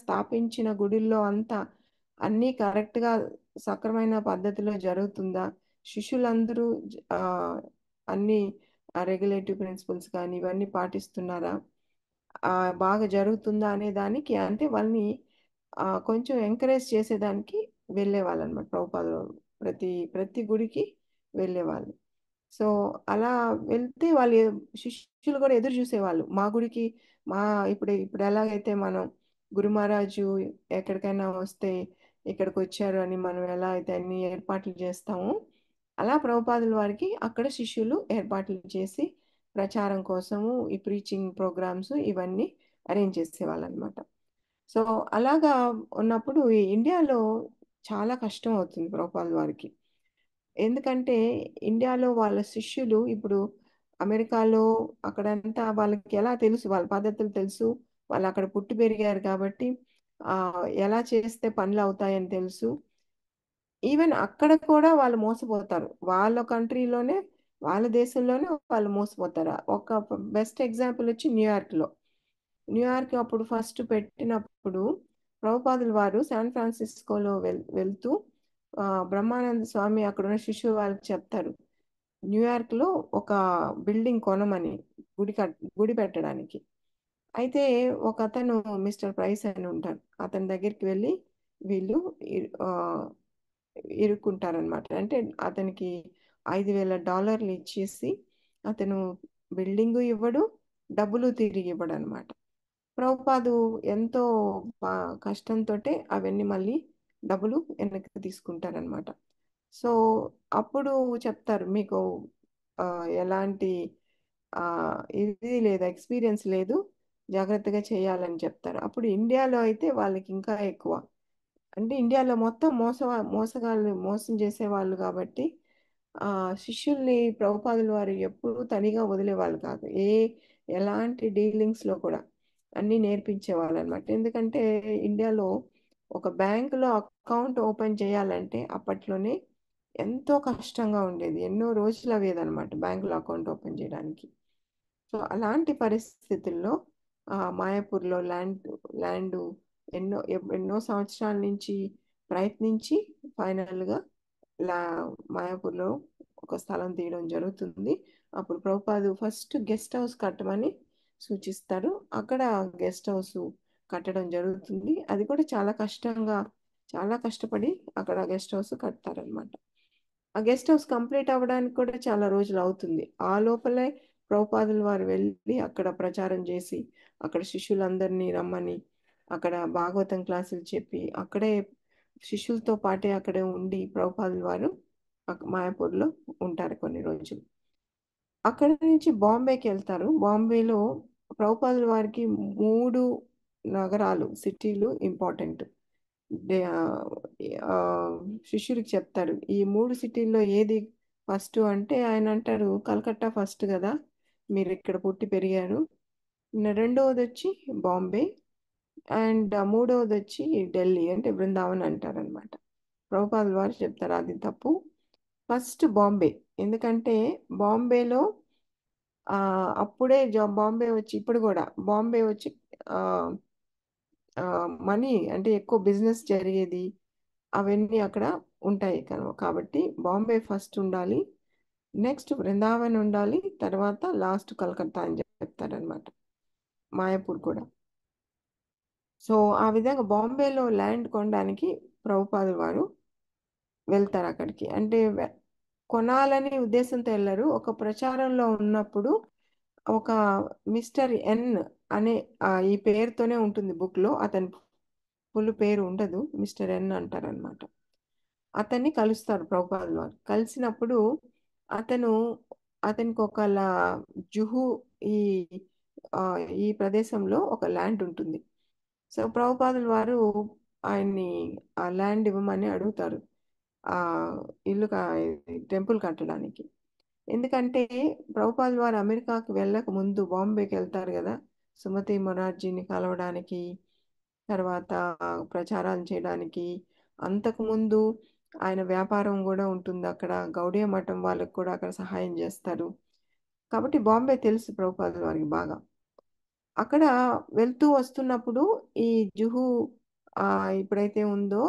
స్థాపించిన గుడిల్లో అంతా అన్నీ కరెక్ట్గా సక్రమైన పద్ధతిలో జరుగుతుందా, శిష్యులందరూ ఆ, అన్ని రెగ్యులేటివ్ ప్రిన్సిపల్స్ కానీ ఇవన్నీ పాటిస్తున్నారా, బాగా జరుగుతుందా అనే దానికి, అంటే వాళ్ళని కొంచెం ఎంకరేజ్ చేసేదానికి వెళ్ళేవాళ్ళు అనమాట ప్రభుపాదులు. ప్రతి ప్రతి గుడికి వెళ్ళేవాళ్ళు. సో అలా వెళ్తే వాళ్ళు శిష్యులు కూడా ఎదురు చూసేవాళ్ళు మా గుడికి. మా ఇప్పుడు ఇప్పుడు ఎలాగైతే మనం గురు మహారాజు ఎక్కడికైనా వస్తే ఇక్కడికి వచ్చారు అని మనం ఎలా అయితే అన్ని ఏర్పాట్లు చేస్తామో, అలా ప్రభుపాదుల వారికి అక్కడ శిష్యులు ఏర్పాట్లు చేసి ప్రచారం కోసము ఈ ప్రీచింగ్ ప్రోగ్రామ్స్ ఇవన్నీ అరేంజ్ చేసేవాళ్ళు అనమాట. సో అలాగా ఉన్నప్పుడు ఈ ఇండియాలో చాలా కష్టం అవుతుంది ప్రభుపాదుల వారికి. ఎందుకంటే ఇండియాలో వాళ్ళ శిష్యులు ఇప్పుడు అమెరికాలో అక్కడంతా వాళ్ళకి ఎలా తెలుసు, వాళ్ళ పద్ధతులు తెలుసు, వాళ్ళు అక్కడ పుట్టి పెరిగారు కాబట్టి ఆ ఎలా చేస్తే పనులు అవుతాయని తెలుసు. ఈవెన్ అక్కడ కూడా వాళ్ళు మోసపోతారు, వాళ్ళ కంట్రీలోనే వాళ్ళ దేశంలోనే వాళ్ళు మోసపోతారు. ఒక బెస్ట్ ఎగ్జాంపుల్ వచ్చి న్యూయార్క్లో. న్యూయార్క్ అప్పుడు ఫస్ట్ పెట్టినప్పుడు ప్రభుపాదుల వారు శాన్ ఫ్రాన్సిస్కోలో వెళ్తూ బ్రహ్మానంద స్వామి అక్కడ ఉన్న శిష్యు వాళ్ళకి చెప్తారు, న్యూయార్క్లో ఒక బిల్డింగ్ కొనమని, గుడి పెట్టడానికి. అయితే ఒక అతను మిస్టర్ ప్రైస్ అని ఉంటారు, అతని దగ్గరికి వెళ్ళి వీళ్ళు ఇరుక్కుంటారనమాట. అంటే అతనికి $5,000 ఇచ్చేసి అతను బిల్డింగు ఇవ్వడు, డబ్బులు తిరిగి ఇవ్వడు అనమాట. ప్రభుపాదు ఎంతో కష్టంతో అవన్నీ మళ్ళీ డబ్బులు వెనక్కి తీసుకుంటారనమాట. సో అప్పుడు చెప్తారు, మీకు ఆ, ఎలాంటి ఆ, ఇది లేదు, ఎక్స్పీరియన్స్ లేదు, జాగ్రత్తగా చేయాలని చెప్తారు. అప్పుడు ఇండియాలో అయితే వాళ్ళకి ఇంకా ఎక్కువ. అంటే ఇండియాలో మొత్తం మోసగాళ్ళు మోసం చేసేవాళ్ళు కాబట్టి ఆ శిష్యుల్ని ప్రభుపాదుల వారు ఎప్పుడూ తనిగా వదిలేవాళ్ళు కాదు, ఎలాంటి డీలింగ్స్లో కూడా అన్నీ నేర్పించేవాళ్ళు అనమాట. ఎందుకంటే ఇండియాలో ఒక బ్యాంకులో అకౌంట్ ఓపెన్ చేయాలంటే అప్పట్లోనే ఎంతో కష్టంగా ఉండేది, ఎన్నో రోజులు అయ్యేదన్నమాట బ్యాంకులో అకౌంట్ ఓపెన్ చేయడానికి. సో అలాంటి పరిస్థితుల్లో మాయాపూర్లో ల్యాండ్ ఎన్నో సంవత్సరాల నుంచి ప్రయత్నించి ఫైనల్గా లా మాయాపూర్లో ఒక స్థలం తీయడం జరుగుతుంది. అప్పుడు ప్రభుపాదు ఫస్ట్ గెస్ట్ హౌస్ కట్టమని సూచిస్తారు, అక్కడ గెస్ట్ హౌస్ కట్టడం జరుగుతుంది. అది కూడా చాలా కష్టపడి అక్కడ గెస్ట్ హౌస్ కడతారనమాట. ఆ గెస్ట్ హౌస్ కంప్లీట్ అవ్వడానికి కూడా చాలా రోజులు అవుతుంది. ఆ లోపలే ప్రభుపాదుల వారు వెళ్ళి అక్కడ ప్రచారం చేసి అక్కడ శిష్యులందరినీ రమ్మని అక్కడ భాగవతం క్లాసులు చెప్పి అక్కడే శిష్యులతో పాటే అక్కడే ఉండి ప్రభుపాదుల వారు మాయాపూర్లో ఉంటారు కొన్ని రోజులు. అక్కడ నుంచి బాంబేకి వెళ్తారు. బాంబేలో ప్రభుపాదుల వారికి 3 సిటీలు ఇంపార్టెంట్. దే- ఆ, ఆ, శిష్యుడికి చెప్తారు, ఈ 3 సిటీల్లో ఏది ఫస్ట్ అంటే ఆయన అంటారు, కలకత్తా ఫస్ట్ కదా, మీరు ఇక్కడ పుట్టి పెరిగారు. రెండవది వచ్చి బాంబే, అండ్ మూడవది వచ్చి ఢిల్లీ అంటే బృందావన్ అంటారనమాట. ప్రభుపాదుల వారు చెప్తారు అది తప్పు, ఫస్ట్ బాంబే. ఎందుకంటే బాంబేలో ఆ, అప్పుడే బాంబే వచ్చి ఇప్పుడు కూడా బాంబే వచ్చి మనీ అంటే ఎక్కువ బిజినెస్ జరిగేది అవన్నీ అక్కడ ఉంటాయి కాబట్టి బాంబే ఫస్ట్ ఉండాలి. నెక్స్ట్ బృందావన్ ఉండాలి, తర్వాత లాస్ట్ కలకత్తా అని చెప్తారనమాట, మాయాపూర్ కూడా. సో ఆ విధంగా బాంబేలో ల్యాండ్ కొనడానికి ప్రభుపాదులు వారు వెళ్తారు అక్కడికి. అంటే కొనాలని ఉద్దేశంతో వెళ్ళరు, ఒక ప్రచారంలో ఉన్నప్పుడు ఒక మిస్టర్ ఎన్ అనే ఈ పేరుతోనే ఉంటుంది బుక్లో, అతని ఫుల్ పేరు ఉండదు, మిస్టర్ ఎన్ అంటారనమాట. అతన్ని కలుస్తారు ప్రభుపాదులు వారు. కలిసినప్పుడు అతను అతనికి జుహు ఈ ఆ, ఈ ప్రదేశంలో ఒక ల్యాండ్ ఉంటుంది. సో ప్రభుపాదులు వారు ఆయన్ని ఆ ల్యాండ్ ఇవ్వమని అడుగుతారు, ఆ ఇల్లు టెంపుల్ కట్టడానికి. ఎందుకంటే ప్రభుపాదులు వారు అమెరికాకి వెళ్ళక ముందు బాంబేకి వెళ్తారు కదా, సుమతి మొరార్జీని కలవడానికి, తర్వాత ప్రచారాలు చేయడానికి. అంతకుముందు ఆయన వ్యాపారం కూడా ఉంటుంది అక్కడ, గౌడియ మఠం వాళ్ళకి కూడా అక్కడ సహాయం చేస్తారు. కాబట్టి బాంబే తెలుసు ప్రభుపాదుల వారికి బాగా. అక్కడ వెళ్తూ వస్తున్నప్పుడు ఈ జుహు ఆ ఇప్పుడైతే ఉందో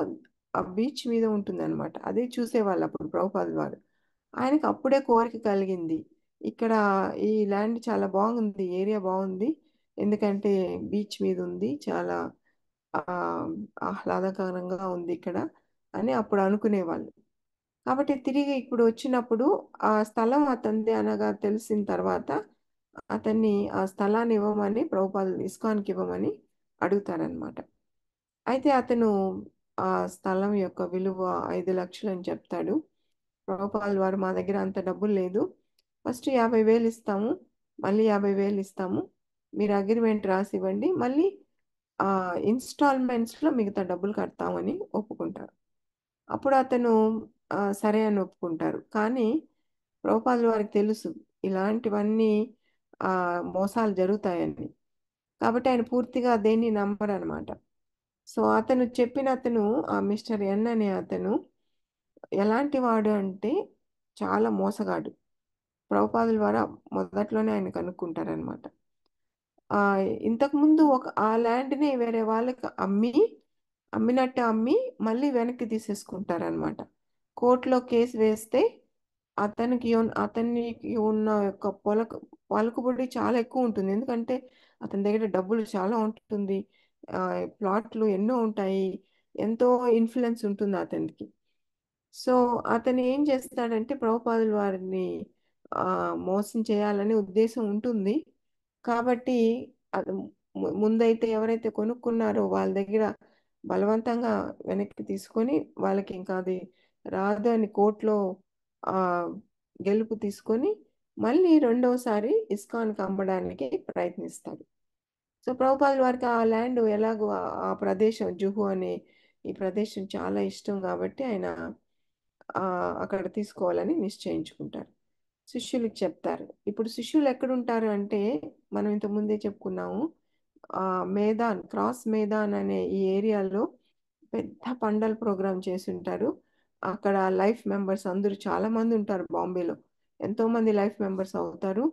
ఆ బీచ్ మీద ఉంటుంది అనమాట, అది చూసేవాళ్ళు అప్పుడు ప్రభుపాదుల వారు. ఆయనకి అప్పుడే కోరిక కలిగింది, ఇక్కడ ఈ ల్యాండ్ చాలా బాగుంది, ఏరియా బాగుంది, ఎందుకంటే బీచ్ మీద ఉంది, చాలా ఆ ఆహ్లాదకరంగా ఉంది ఇక్కడ అని అప్పుడు అనుకునేవాళ్ళు. కాబట్టి తిరిగి ఇప్పుడు వచ్చినప్పుడు ఆ స్థలం అతనిది అనగా తెలిసిన తర్వాత అతన్ని ఆ స్థలాన్ని ఇవ్వమని, ప్రభుపాదులు ఇస్కాన్కి ఇవ్వమని అడుగుతారనమాట. అయితే అతను ఆ స్థలం యొక్క విలువ 5 లక్షలు అని చెప్తాడు. ప్రభుపాదులు వారు, మా దగ్గర అంత డబ్బులు లేదు, ఫస్ట్ 50,000 ఇస్తాము, మళ్ళీ 50,000 ఇస్తాము, మీరు అగ్రిమెంట్ రాసి ఇవ్వండి, మళ్ళీ ఇన్స్టాల్మెంట్స్లో మిగతా డబ్బులు కడతామని ఒప్పుకుంటారు. అప్పుడు అతను సరే అని ఒప్పుకుంటారు. కానీ ప్రభుపాదుల వారికి తెలుసు ఇలాంటివన్నీ ఆ, మోసాలు జరుగుతాయని. కాబట్టి ఆయన పూర్తిగా దేన్ని నమ్మరనమాట. సో అతను ఆ మిస్టర్ ఎన్ అనే అతను ఎలాంటి వాడు అంటే చాలా మోసగాడు. ప్రభుపాదుల వారు మొదట్లోనే ఆయన కనుక్కుంటారనమాట. ఆ ఇంతకు ముందు ఆ ల్యాండ్ని వేరే వాళ్ళకి అమ్మినట్టు అమ్మి మళ్ళీ వెనక్కి తీసేసుకుంటారనమాట. కోర్టులో కేసు వేస్తే అతనికి ఉన్న యొక్క పలుకుబడి చాలా ఎక్కువ ఉంటుంది, ఎందుకంటే అతని దగ్గర డబ్బులు చాలా ఉంటుంది, ఆ, ప్లాట్లు ఎన్నో ఉంటాయి, ఎంతో ఇన్ఫ్లుయెన్స్ ఉంటుంది అతనికి. సో అతను ఏం చేస్తాడంటే ప్రభుపాదుల వారిని ఆ, మోసం చేయాలనే ఉద్దేశం ఉంటుంది. కాబట్టి అది ముందైతే ఎవరైతే కొనుక్కున్నారో వాళ్ళ దగ్గర బలవంతంగా వెనక్కి తీసుకొని, వాళ్ళకి ఇంకా అది రాదు అని కోర్టులో ఆ, గెలుపు తీసుకొని మళ్ళీ రెండోసారి ఇస్కాన్కి అమ్మడానికి ప్రయత్నిస్తాడు. సో ప్రభుపాదుల వారికి ఆ ల్యాండ్ ఎలాగో ఆ ప్రదేశం జుహు అనే ఈ ప్రదేశం చాలా ఇష్టం కాబట్టి ఆయన ఆ, అక్కడ తీసుకోవాలని నిశ్చయించుకుంటారు. శిష్యులకు చెప్తారు. ఇప్పుడు శిష్యులు ఎక్కడుంటారు అంటే, మనం ఇంత ముందే చెప్పుకున్నాము, ఆ క్రాస్ మేదాన్ అనే ఈ ఏరియాలో పెద్ద పండల ప్రోగ్రామ్ చేసి ఉంటారు. అక్కడ లైఫ్ మెంబర్స్ అందరూ చాలా మంది ఉంటారు బాంబేలో, ఎంతో మంది లైఫ్ మెంబర్స్ అవుతారు.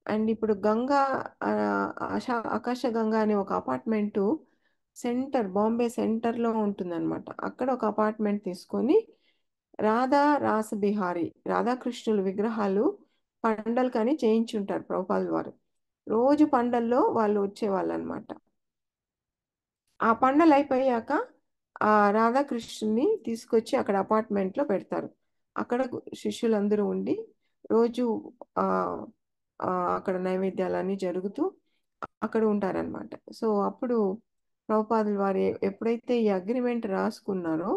అండ్ ఇప్పుడు గంగా ఆ, ఆకాశ గంగా అనే ఒక అపార్ట్మెంటు బాంబే సెంటర్లో ఉంటుందన్నమాట. అక్కడ ఒక అపార్ట్మెంట్ తీసుకొని రాధాకృష్ణుల విగ్రహాలు పండలకని చేయించుంటారు ప్రభుపాదుల వారు. రోజు పండల్లో వాళ్ళు వచ్చేవాళ్ళు అనమాట. ఆ పండలు అయిపోయాక ఆ రాధాకృష్ణుని తీసుకొచ్చి అక్కడ అపార్ట్మెంట్లో పెడతారు. అక్కడ శిష్యులందరూ ఉండి రోజు ఆ ఆ, అక్కడ నైవేద్యాలన్నీ జరుగుతూ అక్కడ ఉంటారనమాట. సో అప్పుడు ప్రభుపాదుల వారు ఎప్పుడైతే ఈ అగ్రిమెంట్ రాసుకున్నారో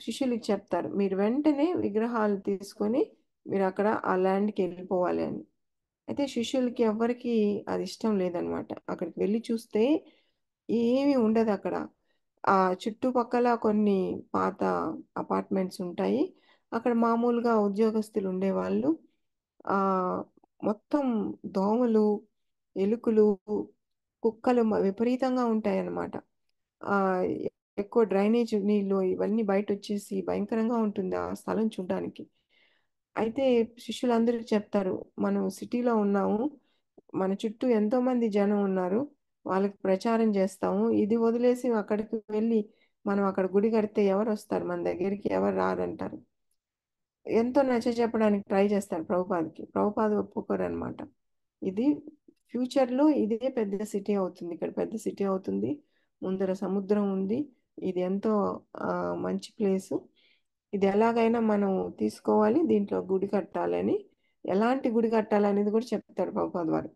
శిష్యులకి చెప్తారు, మీరు వెంటనే విగ్రహాలు తీసుకొని మీరు అక్కడ ఆ ల్యాండ్కి వెళ్ళిపోవాలి అని. అయితే శిష్యులకి ఎవ్వరికి అది ఇష్టం లేదనమాట. అక్కడికి వెళ్ళి చూస్తే ఏమీ ఉండదు అక్కడ. ఆ చుట్టుపక్కల కొన్ని పాత అపార్ట్మెంట్స్ ఉంటాయి, అక్కడ మామూలుగా ఉద్యోగస్తులు ఉండేవాళ్ళు. ఆ మొత్తం దోమలు, ఎలుకలు, కుక్కలు విపరీతంగా ఉంటాయన్నమాట. ఆ ఎక్కువ డ్రైనేజ్ నీళ్ళు ఇవన్నీ బయట వచ్చేసి భయంకరంగా ఉంటుంది ఆ స్థలం చూడడానికి. అయితే శిష్యులందరూ చెప్తారు, మనం సిటీలో ఉన్నాము, మన చుట్టూ ఎంతో మంది జనం ఉన్నారు, వాళ్ళకి ప్రచారం చేస్తాము, ఇది వదిలేసి అక్కడికి వెళ్ళి మనం అక్కడ గుడి కడితే ఎవరు వస్తారు, మన దగ్గరికి ఎవరు రారంటారు. ఎంతో నచ్చ చెప్పడానికి ట్రై చేస్తారు ప్రభుపాద్కి. ప్రభుపాద్ ఒప్పుకోరనమాట. ఇది ఫ్యూచర్లో ఇదే పెద్ద సిటీ అవుతుంది, ఇక్కడ పెద్ద సిటీ అవుతుంది, ముందర సముద్రం ఉంది, ఇది ఎంతో మంచి ప్లేసు, ఇది ఎలాగైనా మనం తీసుకోవాలి, దీంట్లో గుడి కట్టాలని, ఎలాంటి గుడి కట్టాలనేది కూడా చెప్తారు ప్రభుపాద్ వారు.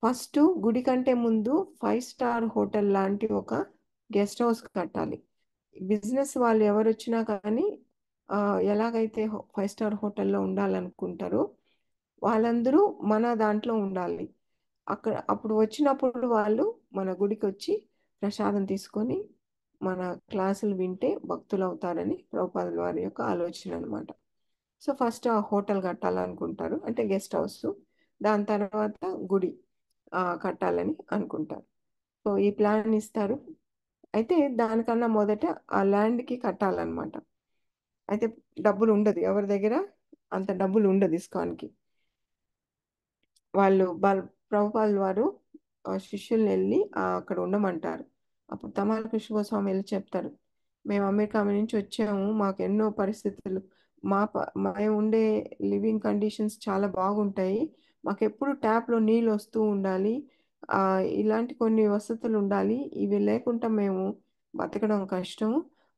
ఫస్ట్ గుడి కంటే ముందు 5 స్టార్ హోటల్ లాంటి ఒక గెస్ట్ హౌస్ కట్టాలి. బిజినెస్ వాళ్ళు ఎవరు వచ్చినా కానీ ఎలాగైతే 5 స్టార్ హోటల్లో ఉండాలనుకుంటారో వాళ్ళందరూ మన దాంట్లో ఉండాలి. అప్పుడు వచ్చినప్పుడు వాళ్ళు మన గుడికి వచ్చి ప్రసాదం తీసుకొని మన క్లాసులు వింటే భక్తులు అవుతారని ప్రభుపాదుల వారి యొక్క ఆలోచన అనమాట. సో ఫస్ట్ ఆ హోటల్ కట్టాలనుకుంటారు, అంటే గెస్ట్ హౌస్. దాని తర్వాత గుడి కట్టాలని అనుకుంటారు. సో ఈ ప్లాన్ ఇస్తారు. అయితే దానికన్నా మొదట ఆ ల్యాండ్కి కట్టాలన్నమాట. అయితే డబ్బులు ఉండదు ఎవరి దగ్గర, అంత డబ్బులు ఉండదు ఇస్కాన్కి. వాళ్ళు ప్రభుపాదుల వారు శిష్యుల్ని వెళ్ళి అక్కడ ఉండమంటారు. అప్పుడు తమాల కృష్ణ గోస్వామి వెళ్ళి చెప్తారు, మేము అమెరికా నుంచి వచ్చాము, మాకు ఎన్నో పరిస్థితులు, మేము ఉండే లివింగ్ కండిషన్స్ చాలా బాగుంటాయి, మాకు ఎప్పుడు ట్యాప్లో నీళ్ళు వస్తూ ఉండాలి, ఇలాంటి కొన్ని వసతులు ఉండాలి, ఇవి లేకుండా మేము బతకడం కష్టం,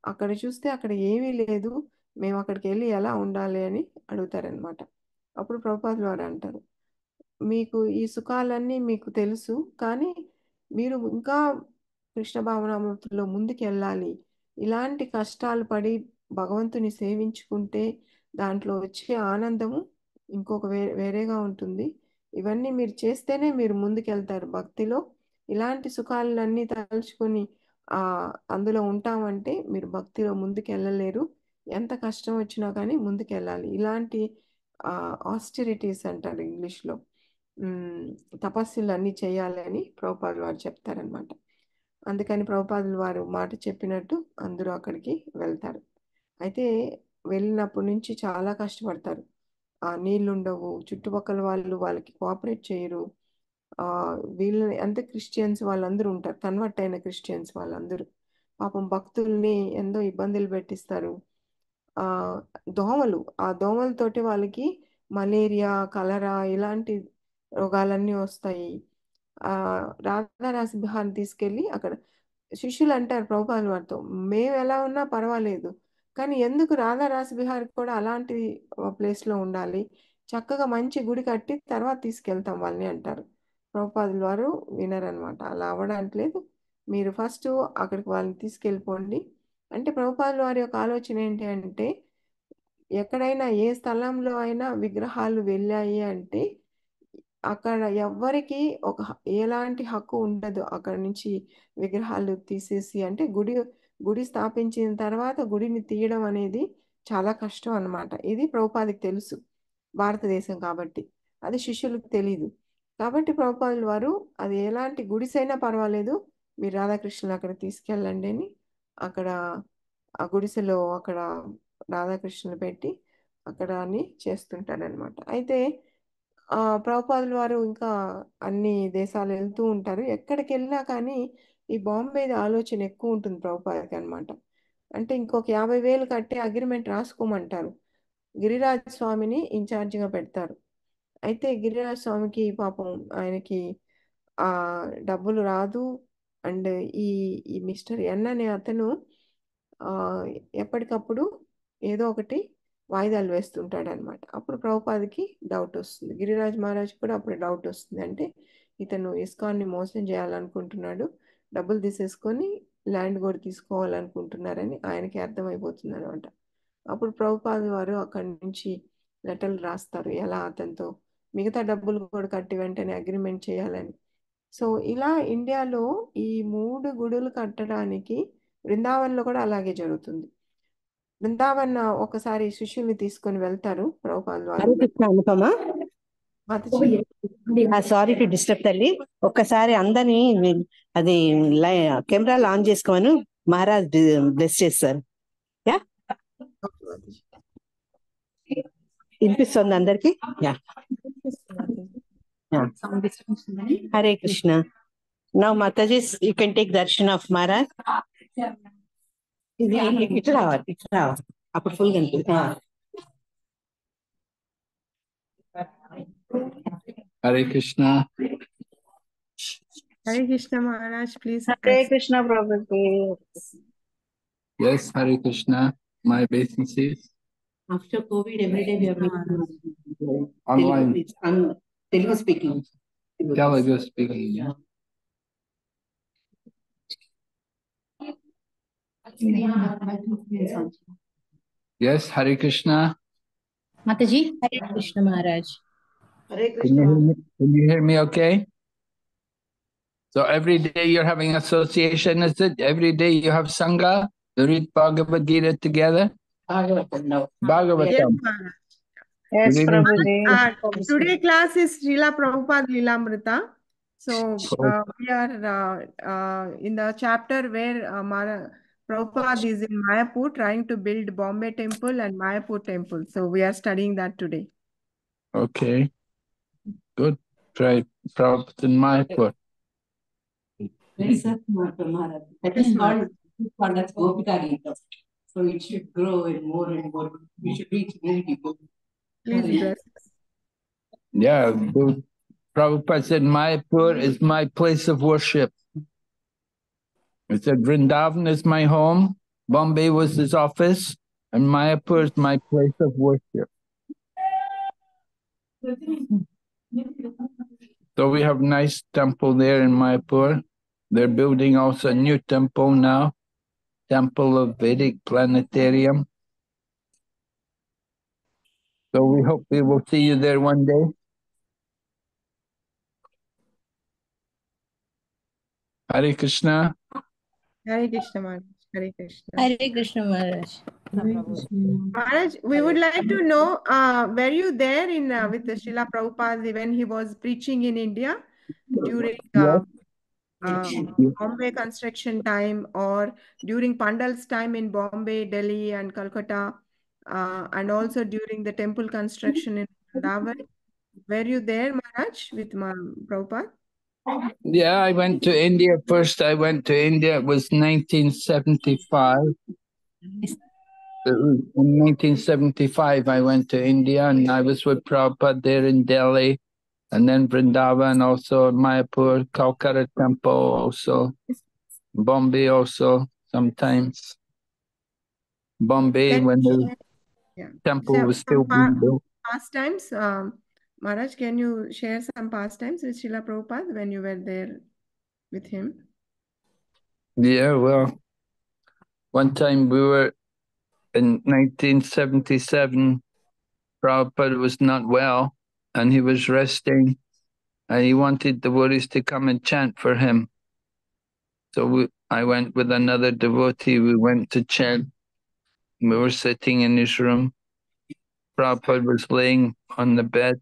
అక్కడ చూస్తే అక్కడ ఏమీ లేదు, మేము అక్కడికి వెళ్ళి ఎలా ఉండాలి అని అడుగుతారనమాట. అప్పుడు ప్రభుపాదుల వారు అంటారు, మీకు ఈ సుఖాలన్నీ మీకు తెలుసు, కానీ మీరు ఇంకా కృష్ణ భావనామృతిలో ముందుకు వెళ్ళాలి, ఇలాంటి కష్టాలు పడి భగవంతుని సేవించుకుంటే దాంట్లో వచ్చే ఆనందము ఇంకొక వేరేగా ఉంటుంది, ఇవన్నీ మీరు చేస్తేనే మీరు ముందుకెళ్తారు భక్తిలో, ఇలాంటి సుఖాలన్నీ తలుచుకొని అందులో ఉంటామంటే మీరు భక్తిలో ముందుకు వెళ్ళలేరు, ఎంత కష్టం వచ్చినా కానీ ముందుకెళ్ళాలి, ఇలాంటి ఆస్టెరిటీస్ అంటారు ఇంగ్లీష్లో, తపస్సులు అన్నీ చేయాలని ప్రభుపాదుల వారు చెప్తారనమాట. అందుకని ప్రభుపాదుల వారు మాట చెప్పినట్టు అందరూ అక్కడికి వెళ్తారు. అయితే వెళ్ళినప్పటి నుంచి చాలా కష్టపడతారు, నీళ్ళు ఉండవు, చుట్టుపక్కల వాళ్ళు వాళ్ళకి కోఆపరేట్ చేయరు, వీళ్ళని అంటే క్రిస్టియన్స్ వాళ్ళందరూ ఉంటారు, కన్వర్ట్ అయిన క్రిస్టియన్స్ వాళ్ళందరూ పాపం భక్తుల్ని ఎంతో ఇబ్బందులు పెట్టిస్తారు. ఆ ఆ దోమలతోటి వాళ్ళకి మలేరియా, కలరా ఇలాంటి రోగాలన్నీ వస్తాయి. రాధారాస్ బిహార్ని తీసుకెళ్ళి అక్కడ శిష్యులు అంటారు ప్రభుపాదుల వారితో, మేము ఎలా ఉన్నా పర్వాలేదు, కానీ ఎందుకు రాధారాస్ బిహార్ కూడా అలాంటి ప్లేస్లో ఉండాలి, చక్కగా మంచి గుడి కట్టి తర్వాత తీసుకెళ్తాం వాళ్ళని అంటారు. ప్రభుపాదుల వారు వినరనమాట, అలా అవ్వడానికి లేదు, మీరు ఫస్ట్ అక్కడికి వాళ్ళని తీసుకెళ్ళిపోండి. అంటే ప్రభుపాదుల వారి యొక్క ఆలోచన ఏంటి అంటే, ఎక్కడైనా ఏ స్థలంలో అయినా విగ్రహాలు వెళ్ళాయి అంటే అక్కడ ఎవ్వరికి ఎలాంటి హక్కు ఉండదు అక్కడ నుంచి విగ్రహాలు తీసేసి, అంటే గుడి స్థాపించిన తర్వాత గుడిని తీయడం అనేది చాలా కష్టం అన్నమాట. ఇది ప్రభుపాదికి తెలుసు, భారతదేశం కాబట్టి, అది శిష్యులకు తెలీదు. కాబట్టి ప్రభుపాదుల వారు అది ఎలాంటి గుడిసైనా పర్వాలేదు, మీరు రాధాకృష్ణులు అక్కడ తీసుకెళ్ళండి అని అక్కడ ఆ గుడిసెలో అక్కడ రాధాకృష్ణులు పెట్టి అక్కడ అని చేస్తుంటారనమాట. అయితే ప్రభుపాదుల వారు ఇంకా అన్ని దేశాలు వెళ్తూ ఉంటారు, ఎక్కడికి వెళ్ళినా కానీ ఈ బాంబేది ఆలోచన ఎక్కువ ఉంటుంది ప్రభుపాదకి అనమాట. అంటే ఇంకొక 50,000 కట్టి అగ్రిమెంట్ రాసుకోమంటారు, గిరిరాజ్ స్వామిని ఇన్ఛార్జిగా పెడతారు. అయితే గిరిరాజ్ స్వామికి పాపం ఆయనకి ఆ డబ్బులు రాదు, అండ్ ఈ ఈ మిస్టర్ ఎన్ అనే అతను ఆ ఎప్పటికప్పుడు ఏదో ఒకటి వాయిదాలు వేస్తుంటాడు అనమాట. అప్పుడు ప్రభుపాదికి డౌట్ వస్తుంది, గిరిరాజ్ మహారాజ్ కూడా అప్పుడు డౌట్ వస్తుంది, అంటే ఇతను ఇస్కాన్ని మోసం చేయాలనుకుంటున్నాడు, డబ్బులు తీసేసుకొని ల్యాండ్ కూడా తీసుకోవాలనుకుంటున్నారని ఆయనకి అర్థమైపోతుంది అనమాట. అప్పుడు ప్రభుపాద వారు అక్కడి నుంచి లెటర్లు రాస్తారు, ఎలా అతనితో మిగతా డబ్బులు కూడా కట్టి వెంటనే అగ్రిమెంట్ చేయాలని. సో ఇలా ఇండియాలో ఈ 3 గుడులు కట్టడానికి బృందావన్లో కూడా అలాగే జరుగుతుంది. బృందావన్ ఒకసారి శిష్యుల్ని తీసుకొని వెళ్తారు ప్రభుపాదుల వారు. Hare Krishna Anupama, మాతజీ sorry to disturb తల్లి, ఒక్కసారి అందరినీ అది కెమెరాలు ఆన్ చేసుకోమను, మహారాజ్ బ్లెస్ చేస్తారు. యా మాతజీ. వినిపిస్తుంది అందరికి? Yeah, Hare Krishna. Now Mataji you can take Darshan of Maharaj. ఇట్లా రావాలి, ఇట్లా రావాలి, అప్పుడు ఫుల్ కనిపి. Hare Krishna. Hare Krishna Maharaj, please. Hare Krishna, Prabhuji. Yes, Hare Krishna. My obeisances. After COVID, every day we are meeting Online. Telugu speaking. Telugu speaking. Yeah. Yes, Hare Krishna. Mataji, Hare Krishna Maharaj. Hare Can you hear Krishna. me? Can you hear me okay? So every day you're having association, is it? Every day you have Sangha to read Bhagavad Gita together? No. Yes, Bhagavatam. Maharaj. Yes, Good evening. Prabhuji. Today class is Srila Prabhupada Lilamrita. So we are in the chapter where Prabhupada is in Mayapur trying to build Bombay Temple and Mayapur Temple. So we are studying that today. Okay. Good. Try Prabhupada in Mayapur. Yes, Maharaj. That Yes, is Maharaj. called as Gopika Gita. So it should grow and more. We should reach many people. Please bless us. Yeah. Prabhupada said Mayapur is my place of worship. He said Vrindavan is my home, Bombay was his office, and Mayapur is my place of worship. So we have a nice temple there in Mayapur. They're building also a new temple now, Temple of Vedic Planetarium. So we hope we will see you there one day. Hare Krishna. Hare Krishna Maharaj. Hare Krishna. Hare Krishna Maharaj. Maharaj, we would like to know, were you there in with the Srila Prabhupada when he was preaching in India during Yes. Bombay construction time or during Pandal's time in Bombay, Delhi and Calcutta, and also during the temple construction in Vrindavan? Were you there, Maharaj, with Prabhupada? Yeah, I went to India first. I went to India. It was 1975. In 1975, I went to India and I was with Prabhupada there in Delhi, and then Vrindavan, also Mayapur, Calcutta Temple, also Bombay, also sometimes. Bombay, Can when you the share, yeah, temple share was still some being built. pastimes? Maharaj, can you share some pastimes with Srila Prabhupada when you were there with him? Yeah, well, one time we were in 1977, Prabhupada was not well and he was resting and he wanted devotees to come and chant for him. So I went with another devotee, we went to chant. We were sitting in his room. Prabhupada was laying on the bed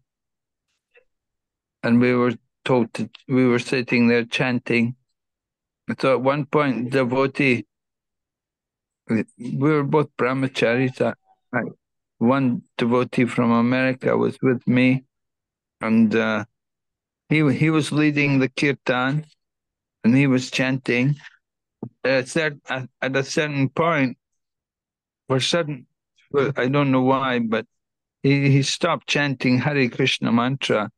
and we were sitting there chanting. So at one point, devotee, we were both brahmacharis. One devotee from America was with me, and he was leading the kirtan, and he was chanting. At a certain point, I don't know why, but he stopped chanting Hare Krishna mantra,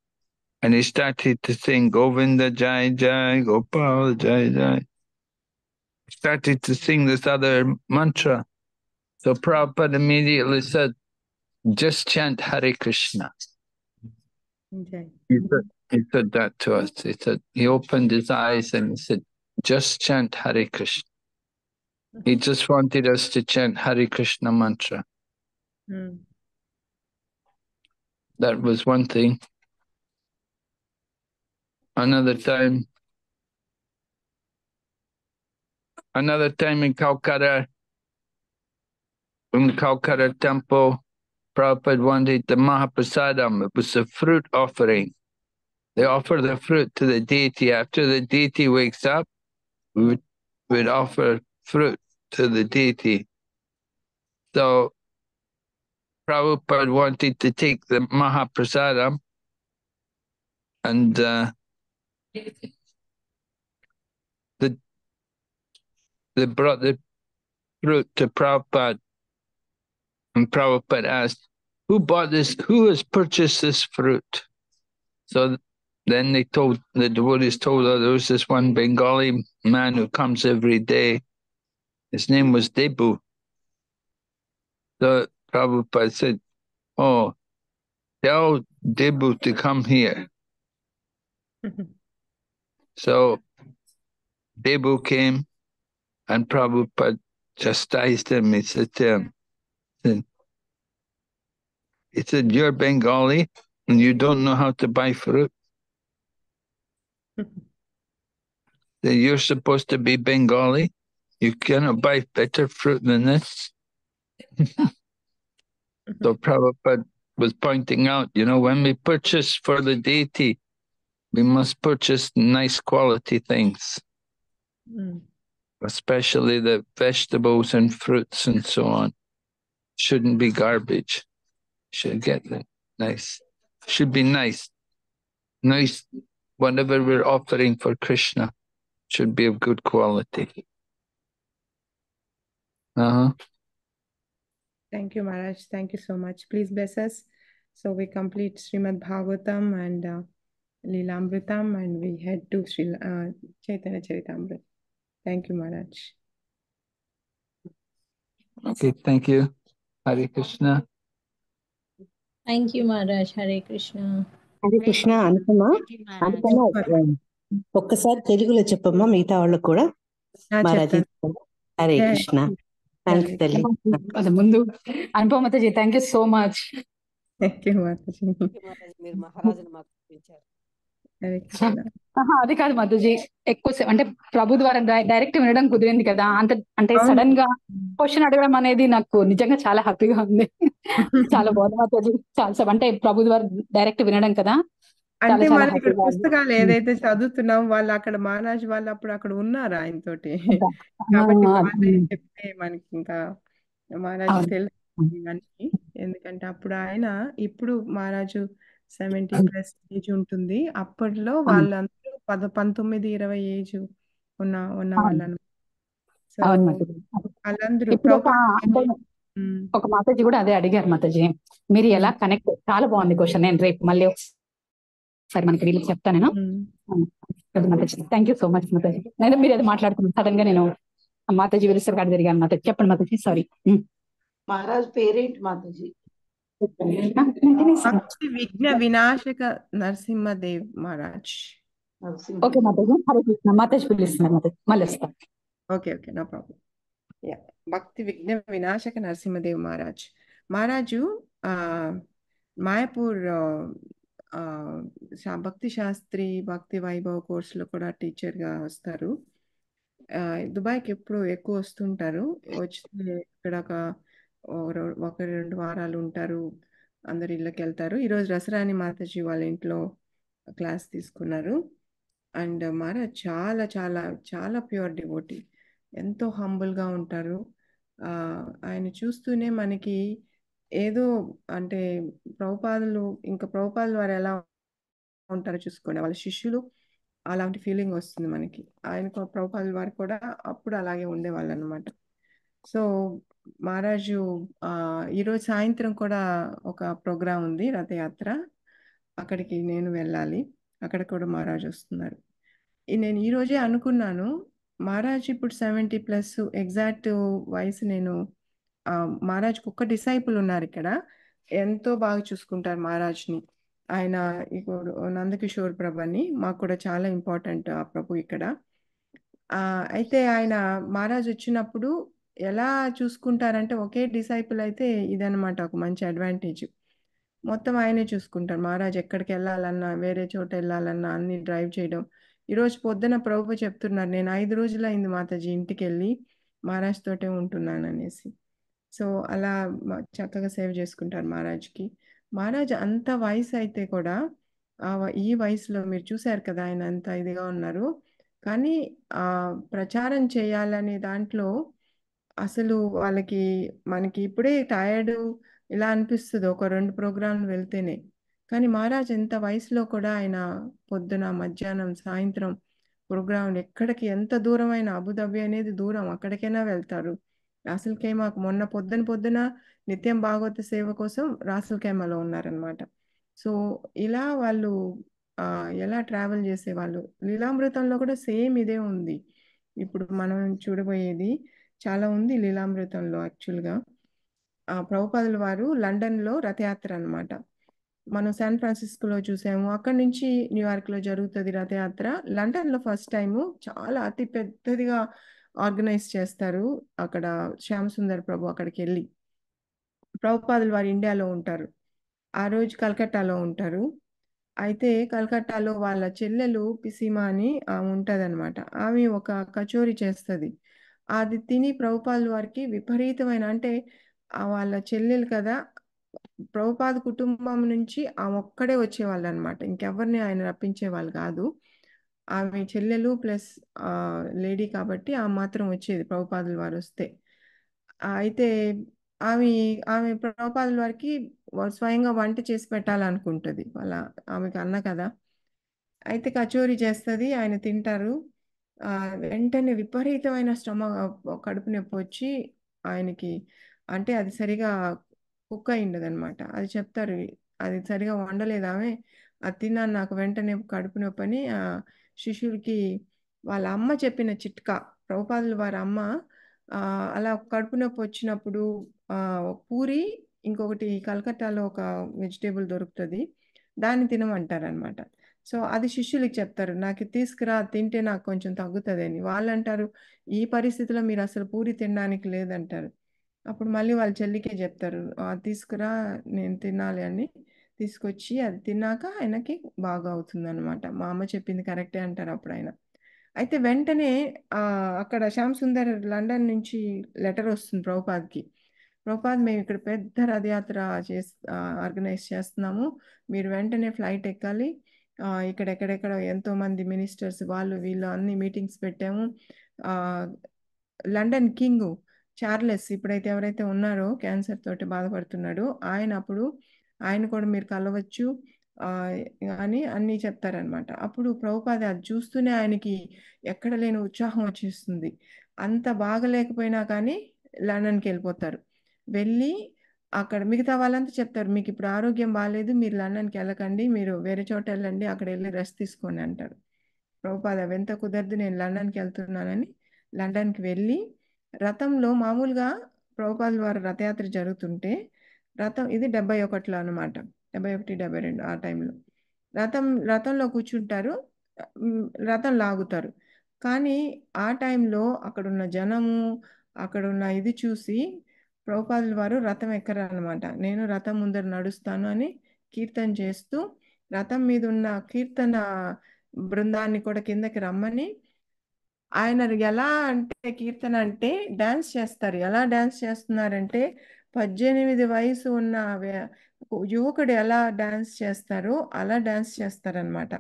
and he started to sing Govinda Jai Jai, Gopal Jai Jai. He started to sing this other mantra. So Prabhupada immediately said, just chant Hare Krishna. Okay. He said that to us. He opened his eyes and he said, just chant Hare Krishna. He just wanted us to chant Hare Krishna mantra. Hmm. That was one thing. Another time in Calcutta temple, Prabhupada wanted the Mahaprasadam. It was a fruit offering. They offer the fruit to the deity. After the deity wakes up, we would offer fruit to the deity. So Prabhupada wanted to take the Mahaprasadam and they brought the fruit to Prabhupada. And Prabhupada asked, who bought this? Who has purchased this fruit? So then the devotees told her there was this one Bengali man who comes every day. His name was Debu. So Prabhupada said, "Oh, tell Debu to come here." So Debu came, and Prabhupada chastised him. He said to him, "You're Bengali and you don't know how to buy fruit. You're supposed to be Bengali. You cannot buy better fruit than this." So Prabhupada was pointing out, when we purchase for the deity, we must purchase nice quality things, especially the vegetables and fruits and so on. Shouldn't be garbage. Should get the nice. Should be nice. Nice. Whatever we're offering for Krishna should be of good quality. Thank you, Maharaj. Thank you so much. Please bless us. So we complete Srimad Bhagavatam and Leelamritam, and we head to Chaitanya Charitamrita. Thank you, Maharaj. Okay, thank you. Hare Krishna. Thank you, Maharaj. Hare Krishna. Hare Krishna. Anupama ఒక్కసారి తెలుగులో చెప్పమ్మా మిగతా వాళ్ళకు కూడా. Maharaji Hare Krishna. Thanks తల్లి. అది ముందు Anupama Mataji, thank you so much. Thank you Mataji. మీరు మహారాజుని మాకు చూపించారు. అది కాదు మాతాజీ, ఎక్కువ అంటే ప్రభు ద్వారా డైరెక్ట్ వినడం కుదిరింది కదా, అంటే సడన్ గా క్వశ్చన్ అడగడం అనేది నాకు నిజంగా చాలా హ్యాపీగా ఉంది. చాలా బాగుంది మాతాజీ. చాలా అంటే ప్రభు ద్వారా డైరెక్ట్ వినడం కదా. అంటే మనం ఇక్కడ పుస్తకాలు ఏదైతే చదువుతున్నాం, వాళ్ళు అక్కడ మహారాజ్ వాళ్ళు అప్పుడు అక్కడ ఉన్నారు ఆయనతోటి, కాబట్టి వాళ్ళే చెప్తే మనకి ఇంకా మహారాజు తెలుసు ఇవన్నీ. ఎందుకంటే అప్పుడు ఆయన, ఇప్పుడు మహారాజు 70+ ఏజ్ ఉంటుంది, అప్పట్లో వాళ్ళందరూ 19-20 ఏజ్ ఉన్న వాళ్ళను. సో వాళ్ళందరూ ఒక మాతాజీ కూడా అదే అడిగారు మాతాజీ, మీరు ఎలా కనెక్ట్. చాలా బాగుంది క్వశ్చన్. నేను రేపు మళ్ళీ ఒకసారి మనకి వీళ్ళకి చెప్తాను నేను. Thank you so much Mataji. నేను మీరు ఏదో మాట్లాడుతున్నాను, సడన్ గా నేను మాతాజీ విలుస్తారు కాడ జరిగాను మాతాజీ. చెప్పండి మాతాజీ. సారీ. మహారాజ్ పేరేంటి మాతాజీ? భక్తి విఘ్న వినాశక నరసింహదేవ్ మహారాజ్. ఓకే మాతాజీ. హరే కృష్ణ. మాతాజీ పిలుస్తున్నారు మాతాజీ, మళ్ళీ వస్తాను. Okay no problem. Bhakti Vighna Vinashaka Narasimhadev Maharaj. మహారాజు మాయాపూర్ భక్తి శాస్త్రి, భక్తి వైభవ్ కోర్సులో కూడా టీచర్గా వస్తారు. దుబాయ్కి ఎప్పుడు ఎక్కువ వస్తుంటారు. వచ్చితే ఇక్కడ ఒక 2 వారాలు ఉంటారు, అందరు ఇళ్ళకి వెళ్తారు. ఈరోజు రసరాణి మాతాజీ వాళ్ళ ఇంట్లో క్లాస్ తీసుకున్నారు. అండ్ మహారాజ్ చాలా చాలా చాలా ప్యూర్ డివోటీ, ఎంతో హంబుల్గా ఉంటారు. ఆయన చూస్తూనే మనకి ఏదో అంటే ప్రభుపాదుల వారు ఎలా ఉంటారో చూసుకోండి, వాళ్ళ శిష్యులు అలాంటి ఫీలింగ్ వస్తుంది మనకి. ఆయన ప్రభుపాదుల వారు కూడా అప్పుడు అలాగే ఉండేవాళ్ళు అనమాట. సో మహారాజు ఈరోజు సాయంత్రం కూడా ఒక ప్రోగ్రాం ఉంది, రథయాత్ర. అక్కడికి నేను వెళ్ళాలి, అక్కడ కూడా మహారాజు వస్తున్నారు. నేను ఈరోజే అనుకున్నాను, మహారాజ్ ఇప్పుడు 70+ ఎగ్జాక్ట్ వయసు. నేను మహారాజ్కి ఒక్క డిసైపుల్ ఉన్నారు ఇక్కడ, ఎంతో బాగా చూసుకుంటారు మహారాజ్ని. ఆయన ఇప్పుడు నందకిషోర్ ప్రభు అని, మాకు కూడా చాలా ఇంపార్టెంట్ ఆ ప్రభు ఇక్కడ. అయితే ఆయన మహారాజ్ వచ్చినప్పుడు ఎలా చూసుకుంటారంటే, ఒకే డిసైపుల్ అయితే ఇదనమాట ఒక మంచి అడ్వాంటేజ్. మొత్తం ఆయనే చూసుకుంటారు. మహారాజ్ ఎక్కడికి వెళ్ళాలన్నా, వేరే చోట వెళ్ళాలన్నా అన్ని డ్రైవ్ చేయడం. ఈరోజు పొద్దున ప్రభు చెప్తున్నారు, నేను 5 రోజులైంది మాతాజీ ఇంటికి వెళ్ళి మహారాజ్ తోటే ఉంటున్నాను అనేసి. సో అలా చక్కగా సేవ్ చేసుకుంటారు మహారాజ్కి. మహారాజ్ అంత వయసు అయితే కూడా ఈ వయసులో మీరు చూశారు కదా, ఆయన అంత ఇదిగా ఉన్నారు. కానీ ప్రచారం చేయాలనే దాంట్లో అసలు మనకి ఇప్పుడే టైర్డ్ ఇలా అనిపిస్తుంది ఒక 2 ప్రోగ్రాంలు వెళ్తేనే. కానీ మహారాజ్ ఎంత వయసులో కూడా ఆయన పొద్దున, మధ్యాహ్నం, సాయంత్రం ప్రోగ్రాంలు ఎక్కడికి, ఎంత దూరమైన, అబుదాబి అనేది దూరం, అక్కడికైనా వెళ్తారు. రాసుల్ ఖైమాకు మొన్న పొద్దున నిత్యం భాగవత సేవ కోసం రాసుల్ ఖైమాలో ఉన్నారనమాట. సో ఇలా వాళ్ళు ఎలా ట్రావెల్ చేసేవాళ్ళు. లీలామృతంలో కూడా సేమ్ ఇదే ఉంది. ఇప్పుడు మనం చూడబోయేది చాలా ఉంది లీలామృతంలో యాక్చువల్గా. ప్రభుపాదుల వారు లండన్లో రథయాత్ర అన్నమాట. మనం శాన్ ఫ్రాన్సిస్కోలో చూసాము, అక్కడి నుంచి న్యూయార్క్లో జరుగుతుంది రథయాత్ర. లండన్లో ఫస్ట్ టైము చాలా అతి పెద్దదిగా ఆర్గనైజ్ చేస్తారు. అక్కడ శ్యామ్ సుందర్ ప్రభు అక్కడికి వెళ్ళి, ప్రభుపాదులు వారు ఇండియాలో ఉంటారు, ఆ రోజు కలకట్టాలో ఉంటారు. అయితే కలకట్టాలో వాళ్ళ చెల్లెలు పిసిమా అని ఆమె ఉంటుందన్నమాట. ఆమె ఒక కచోరీ చేస్తుంది. అది తిని ప్రభుపాదుల వారికి విపరీతమైన, అంటే వాళ్ళ చెల్లెలు కదా, ప్రభుపాద కుటుంబం నుంచి ఆమె ఒక్కడే వచ్చేవాళ్ళు అనమాట, ఇంకెవరిని ఆయన రప్పించేవాళ్ళు కాదు. ఆమె చెల్లెలు ప్లస్ లేడీ కాబట్టి ఆమె మాత్రం వచ్చేది ప్రభుపాదుల వారు వస్తే. అయితే ఆమె ఆమె ప్రభుపాదుల వారికి స్వయంగా వంట చేసి పెట్టాలనుకుంటుంది, వాళ్ళ ఆమెకు అన్న కదా. అయితే కచోరీ చేస్తుంది, ఆయన తింటారు. వెంటనే విపరీతమైన కడుపు నొప్పి వచ్చి ఆయనకి, అంటే అది సరిగా కుక్ అయిండదనమాట. అది చెప్తారు, అది సరిగా వండలేదు ఆమె, అది తిన్నాను నాకు వెంటనే కడుపు నొప్పి అని. శిష్యుడికి వాళ్ళ అమ్మ చెప్పిన చిట్కా, ప్రభుపాదుల వారి అమ్మ అలా కడుపు నొప్పి వచ్చినప్పుడు పూరి, ఇంకొకటి కలకత్తాలో ఒక వెజిటేబుల్ దొరుకుతుంది, దాన్ని తినమంటారనమాట. సో అది శిష్యులకి చెప్తారు, నాకు ఇది తీసుకురా, తింటే నాకు కొంచెం తగ్గుతుంది అని. వాళ్ళు అంటారు, ఈ పరిస్థితిలో మీరు అసలు పూరి తినడానికి లేదంటారు. అప్పుడు మళ్ళీ వాళ్ళ చెల్లికే చెప్తారు, తీసుకురా నేను తినాలి అని. తీసుకొచ్చి అది తిన్నాక ఆయనకి బాగా అవుతుంది అనమాట. మా అమ్మ చెప్పింది కరెక్టే అంటారు అప్పుడు ఆయన. అయితే వెంటనే అక్కడ శ్యామ్ సుందర్ లండన్ నుంచి లెటర్ వస్తుంది ప్రభుపాద్కి. ప్రభుపాద్, మేము ఇక్కడ పెద్ద రథయాత్ర ఆర్గనైజ్ చేస్తున్నాము, మీరు వెంటనే ఫ్లైట్ ఎక్కాలి. ఇక్కడ ఎక్కడెక్కడ ఎంతో మంది మినిస్టర్స్ వాళ్ళు వీళ్ళు అన్ని మీటింగ్స్ పెట్టాము. ఆ, లండన్ కింగ్ చార్లెస్ ఇప్పుడైతే ఎవరైతే ఉన్నారో క్యాన్సర్ తోటి బాధపడుతున్నాడో ఆయన కూడా మీరు కలవచ్చు ఆ, అని అన్నీ చెప్తారనమాట. అప్పుడు ప్రభుపాద అది చూస్తూనే ఆయనకి ఎక్కడ లేని ఉత్సాహం వచ్చేస్తుంది. అంత బాగలేకపోయినా కానీ లండన్కి వెళ్ళిపోతారు. వెళ్ళి అక్కడ మిగతా వాళ్ళంతా చెప్తారు, మీకు ఇప్పుడు ఆరోగ్యం బాగాలేదు, మీరు లండన్కి వెళ్ళకండి, మీరు వేరే చోట వెళ్ళండి, అక్కడ వెళ్ళి రెస్ట్ తీసుకోండి అంటారు. ప్రభుపాద వెంత కుదరదు, నేను లండన్కి వెళ్తున్నానని లండన్కి వెళ్ళి రథంలో, మామూలుగా ప్రభుపాదుల వారి రథయాత్ర జరుగుతుంటే రథం ఇది 71లో అనమాట, 71, 72 ఆ టైంలో రథంలో కూర్చుంటారు, రథం లాగుతారు. కానీ ఆ టైంలో అక్కడున్న జనము, అక్కడున్న ఇది చూసి ప్రభుపాదుల వారు రథం ఎక్కరు అనమాట. నేను రథం ముందర నడుస్తాను అని కీర్తన చేస్తూ, రథం మీద ఉన్న కీర్తన బృందాన్ని కూడా కిందకి రమ్మని, ఆయన ఎలా అంటే కీర్తన అంటే డాన్స్ చేస్తారు. ఎలా డాన్స్ చేస్తున్నారంటే 18 వయసు ఉన్న యువకుడు ఎలా డాన్స్ చేస్తారో అలా డాన్స్ చేస్తారనమాట.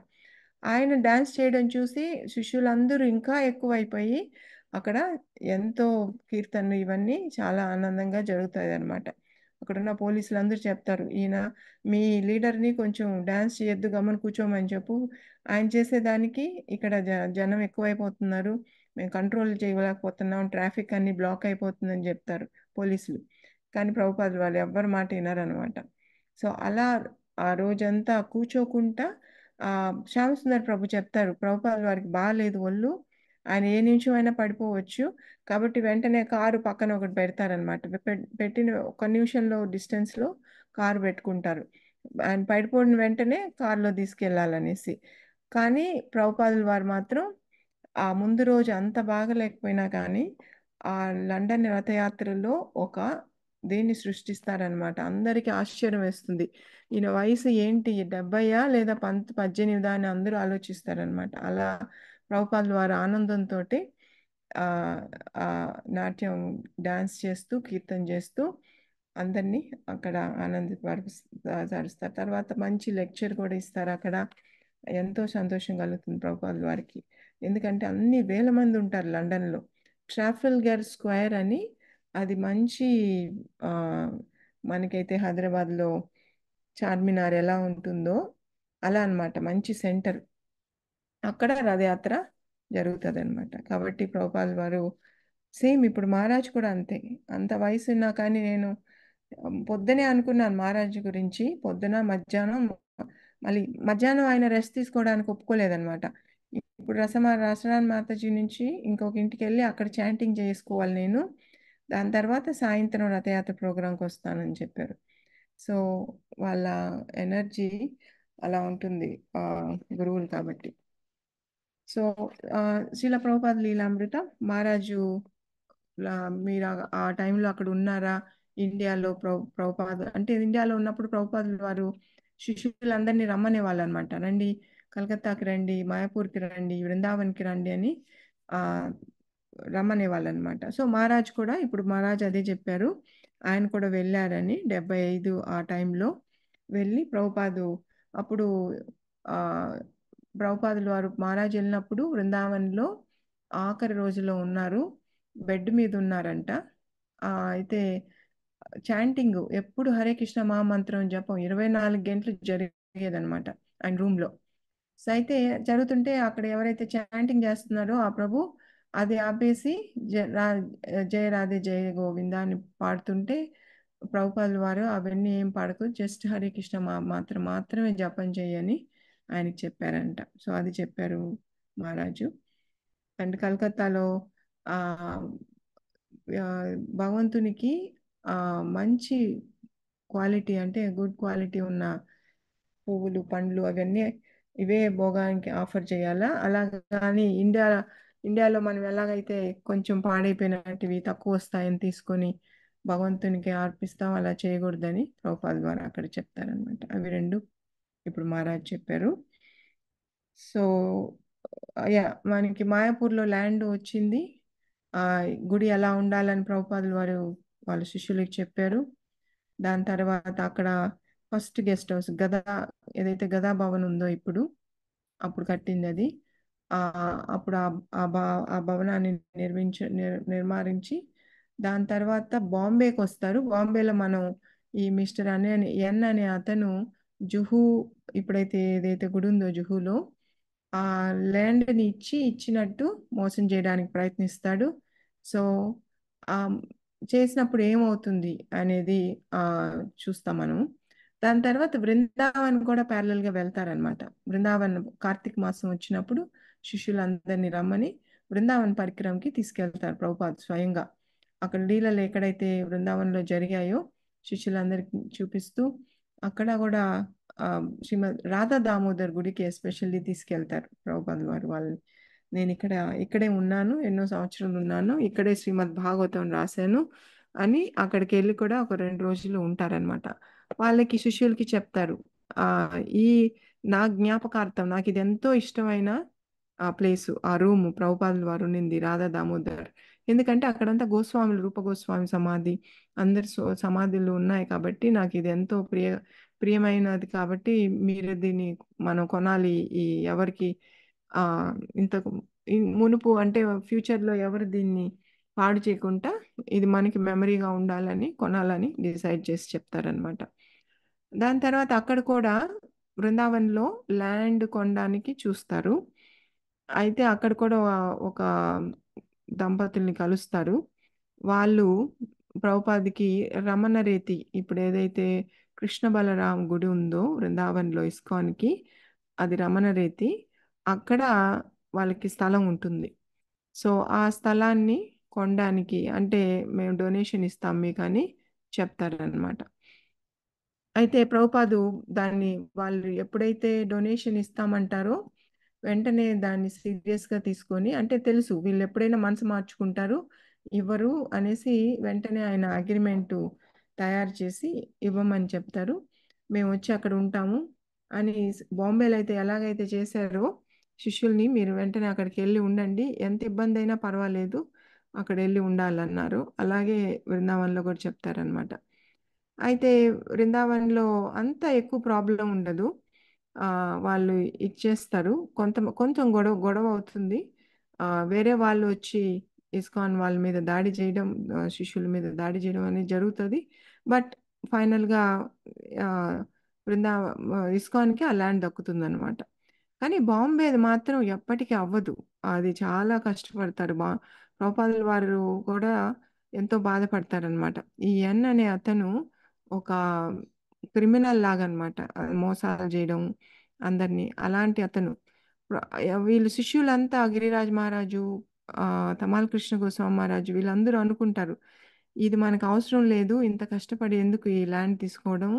ఆయన డాన్స్ చేయడం చూసి శిష్యులందరూ ఇంకా ఎక్కువైపోయి అక్కడ ఎంతో కీర్తనలు ఇవన్నీ చాలా ఆనందంగా జరుగుతాయి అనమాట. అక్కడున్న పోలీసులు అందరూ చెప్తారు, ఈయన మీ లీడర్ని కొంచెం డాన్స్ చేయొద్దు, గమని కూర్చోమని చెప్పు, ఆయన చేసేదానికి ఇక్కడ జనం ఎక్కువైపోతున్నారు, మేము కంట్రోల్ చేయలేకపోతున్నాం, ట్రాఫిక్ అన్ని బ్లాక్ అయిపోతుందని చెప్తారు పోలీసులు. కానీ ప్రభుపాదులు వాళ్ళు ఎవ్వరి మాట వినరనమాట. సో అలా ఆ రోజంతా కూర్చోకుండా శ్యామసుందర్ ప్రభు చెప్తారు, ప్రభుపాదుల వారికి బాగాలేదు ఒళ్ళు, ఆయన ఏ నిమిషం అయినా పడిపోవచ్చు, కాబట్టి వెంటనే కారు పక్కన ఒకటి పెడతారనమాట. పెట్టిన ఒక నిమిషంలో డిస్టెన్స్లో కారు పెట్టుకుంటారు, ఆయన పడిపోయిన వెంటనే కారులో తీసుకెళ్లాలనేసి. కానీ ప్రభుపాదుల వారు మాత్రం ఆ ముందు రోజు అంత బాగలేకపోయినా కానీ ఆ లండన్ రథయాత్రలో ఒక దీన్ని సృష్టిస్తారనమాట. అందరికీ ఆశ్చర్యం వేస్తుంది, ఈయన వయసు ఏంటి 70 లేదా 18 అని అందరూ ఆలోచిస్తారనమాట. అలా ప్రభుపాదుల వారు ఆనందంతో నాట్యం డాన్స్ చేస్తూ కీర్తన చేస్తూ అందరినీ అక్కడ ఆనందపరుస్తారు. తర్వాత మంచి లెక్చర్ కూడా ఇస్తారు అక్కడ. ఎంతో సంతోషం కలుగుతుంది ప్రభుపాదుల వారికి, ఎందుకంటే అన్ని వేల మంది ఉంటారు లండన్లో. ట్రాఫల్గర్ స్క్వేర్ అని, అది మంచి మనకైతే హైదరాబాద్లో చార్మినార్ ఎలా ఉంటుందో అలా అన్నమాట, మంచి సెంటర్. అక్కడ రథయాత్ర జరుగుతుంది అనమాట. కాబట్టి ప్రభుపాదుల వారు సేమ్ ఇప్పుడు మహారాజ్ కూడా అంతే, అంత వయసు ఉన్నా కానీ నేను పొద్దునే అనుకున్నాను మహారాజ్ గురించి, పొద్దున మధ్యాహ్నం మళ్ళీ మధ్యాహ్నం ఆయన రెస్ట్ తీసుకోవడానికి ఒప్పుకోలేదనమాట. ఇప్పుడు రసరాన్ మాతాజీ నుంచి ఇంకొక ఇంటికి వెళ్ళి అక్కడ చాంటింగ్ చేసుకోవాలి నేను, దాని తర్వాత సాయంత్రం రథయాత్ర ప్రోగ్రాంకి వస్తానని చెప్పారు. సో వాళ్ళ ఎనర్జీ అలా ఉంటుంది గురువులు కాబట్టి. సో శీల ప్రభుపాద లీలామృత మహారాజు మీరు ఆ టైంలో అక్కడ ఉన్నారా? ఇండియాలో ప్రభుపాద అంటే ఇండియాలో ఉన్నప్పుడు ప్రభుపాదులు వారు శిష్యులందరినీ రమ్మనే వాళ్ళు అనమాట. రండి, కలకత్తాకి రండి, మాయాపూర్కి రండి, బృందావన్కి రండి అని రమ్మనే వాళ్ళు అనమాట. సో మహారాజ్ కూడా ఇప్పుడు మహారాజ్ అదే చెప్పారు, ఆయన కూడా వెళ్ళారని 75 ఆ టైంలో వెళ్ళి ప్రభుపాదు అప్పుడు ప్రభుపాదులు వారు మహారాజ్ వెళ్ళినప్పుడు బృందావన్లో ఆఖరి రోజులో ఉన్నారు, బెడ్ మీద ఉన్నారంట. అయితే చాంటింగ్ ఎప్పుడు హరే కృష్ణ మహామంత్రం జపం 24 గంటలు జరిగేదనమాట ఆయన రూమ్లో. సో అయితే జరుగుతుంటే అక్కడ ఎవరైతే చాంటింగ్ చేస్తున్నారో ఆ ప్రభు అది ఆపేసి జయ రాధే జయ గోవింద అని పాడుతుంటే ప్రభుపాదుల వారు అవన్నీ ఏం పాడకు, జస్ట్ హరే కృష్ణ మాత్రమే జపం చేయని ఆయనకి చెప్పారంట. సో అది చెప్పారు మహారాజు. అండ్ కలకత్తాలో భగవంతునికి మంచి క్వాలిటీ అంటే గుడ్ క్వాలిటీ ఉన్న పువ్వులు, పండ్లు అవన్నీ ఇవే భోగానికి ఆఫర్ చేయాలా. అలా కానీ ఇండియాలో మనం ఎలాగైతే కొంచెం పాడైపోయినటివి తక్కువ వస్తాయని తీసుకొని భగవంతునికి అర్పిస్తాం, అలా చేయకూడదని ప్రభుపాద ద్వారా అక్కడ చెప్తారనమాట. అవి రెండు ఇప్పుడు మహారాజ్ చెప్పారు. సో మనకి మాయాపూర్లో ల్యాండ్ వచ్చింది, గుడి ఎలా ఉండాలని ప్రభుపాదులు వారు వాళ్ళ శిష్యులకి చెప్పారు. దాని తర్వాత అక్కడ ఫస్ట్ గెస్ట్ హౌస్ ఏదైతే గదా భవన్ ఉందో ఇప్పుడు అప్పుడు కట్టింది అది. అప్పుడు ఆ భవనాన్ని నిర్మారించి దాని తర్వాత బాంబేకి వస్తారు. బాంబేలో మనం ఈ మిస్టర్ ఎన్ అనే అతను జుహూ ఇప్పుడైతే ఏదైతే గుడి ఉందో జుహూలో ఆ ల్యాండ్ని ఇచ్చినట్టు మోసం చేయడానికి ప్రయత్నిస్తాడు. సో చేసినప్పుడు ఏమవుతుంది అనేది చూస్తాం మనం. దాని తర్వాత బృందావన్ కూడా ప్యారలల్గా వెళ్తారనమాట. బృందావన్ కార్తీక మాసం వచ్చినప్పుడు శిష్యులందరినీ రమ్మని బృందావన్ పరిక్రమకి తీసుకెళ్తారు ప్రభుపాద్ స్వయంగా. అక్కడ లీలలు ఎక్కడైతే బృందావన్లో జరిగాయో శిష్యులందరికీ చూపిస్తూ అక్కడ కూడా శ్రీమద్ రాధా దామోదర్ గుడికి ఎస్పెషల్లీ తీసుకెళ్తారు ప్రభుపాద్ వారు వాళ్ళని. నేను ఇక్కడే ఉన్నాను, ఎన్నో సంవత్సరాలు ఉన్నాను, ఇక్కడే శ్రీమద్ భాగవతం రాశాను అని అక్కడికి వెళ్ళి కూడా ఒక 2 రోజులు ఉంటారనమాట. వాళ్ళకి శిష్యులకి చెప్తారు, ఈ నా జ్ఞాపకార్థం నాకు ఇది ఎంతో ఇష్టమైన ఆ ప్లేసు, ఆ రూము ప్రభుపాదుల వారు ఉన్నింది రాధా దామోదర్. ఎందుకంటే అక్కడంతా గోస్వాములు, రూప గోస్వామి సమాధి అందరి సమాధులు ఉన్నాయి కాబట్టి నాకు ఇది ఎంతో ప్రియమైనది కాబట్టి మీరు దీన్ని మనం కొనాలి, ఈ ఎవరికి ఇంతకు మునుపు అంటే ఫ్యూచర్లో ఎవరు దీన్ని పాడు చేయకుండా ఇది మనకి మెమరీగా ఉండాలని కొనాలని డిసైడ్ చేసి చెప్తారనమాట. దాని తర్వాత అక్కడ కూడా బృందావన్లో ల్యాండ్ కొనడానికి చూస్తారు. అయితే అక్కడ కూడా ఒక దంపతుల్ని కలుస్తారు. వాళ్ళు ప్రభుపాదికి రమణ రేతి, ఇప్పుడు ఏదైతే కృష్ణ బలరాం గుడి ఉందో బృందావన్లో ఇస్కాన్కి, అది రమణ రేతి, అక్కడ వాళ్ళకి స్థలం ఉంటుంది. సో ఆ స్థలాన్ని కొనడానికి అంటే మేము డొనేషన్ ఇస్తాం మీకు అని చెప్తారనమాట. అయితే ప్రభుపాదు దాన్ని వాళ్ళు ఎప్పుడైతే డొనేషన్ ఇస్తామంటారో వెంటనే దాన్ని సీరియస్గా తీసుకొని, అంటే తెలుసు వీళ్ళు ఎప్పుడైనా మనసు మార్చుకుంటారు ఇవ్వరు అనేసి, వెంటనే ఆయన అగ్రిమెంటు తయారు చేసి ఇవ్వమని చెప్తారు. మేము వచ్చి అక్కడ ఉంటాము అని. బాంబేలో అయితే ఎలాగైతే చేశారో శిష్యుల్ని, మీరు వెంటనే అక్కడికి వెళ్ళి ఉండండి, ఎంత ఇబ్బంది అయినా పర్వాలేదు అక్కడ వెళ్ళి ఉండాలన్నారు. అలాగే బృందావన్లో కూడా చెప్తారనమాట. అయితే బృందావన్లో అంత ఎక్కువ ప్రాబ్లం ఉండదు, వాళ్ళు ఇచ్చేస్తారు. కొంచెం గొడవ అవుతుంది, వేరే వాళ్ళు వచ్చి ఇస్కాన్ వాళ్ళ మీద దాడి చేయడం, శిష్యుల మీద దాడి చేయడం అనేది జరుగుతుంది. బట్ ఫైనల్గా ఇస్కాన్కి ఆ ల్యాండ్ దక్కుతుంది అనమాట. కానీ బాంబేది మాత్రం ఎప్పటికీ అవ్వదు, అది చాలా కష్టపడతారు. ప్రభుపాదుల వారు కూడా ఎంతో బాధపడతారనమాట. ఈ ఎన్ అనే అతను ఒక క్రిమినల్ లాగా అనమాట, మోసాలు చేయడం అందరినీ. అలాంటి అతను వీళ్ళు శిష్యులంతా గిరిరాజ్ మహారాజు, తమాల్ కృష్ణ గోస్వామి మహారాజు వీళ్ళందరూ అనుకుంటారు, ఇది మనకు అవసరం లేదు, ఇంత కష్టపడి ఎందుకు ఈ ల్యాండ్ తీసుకోవడం,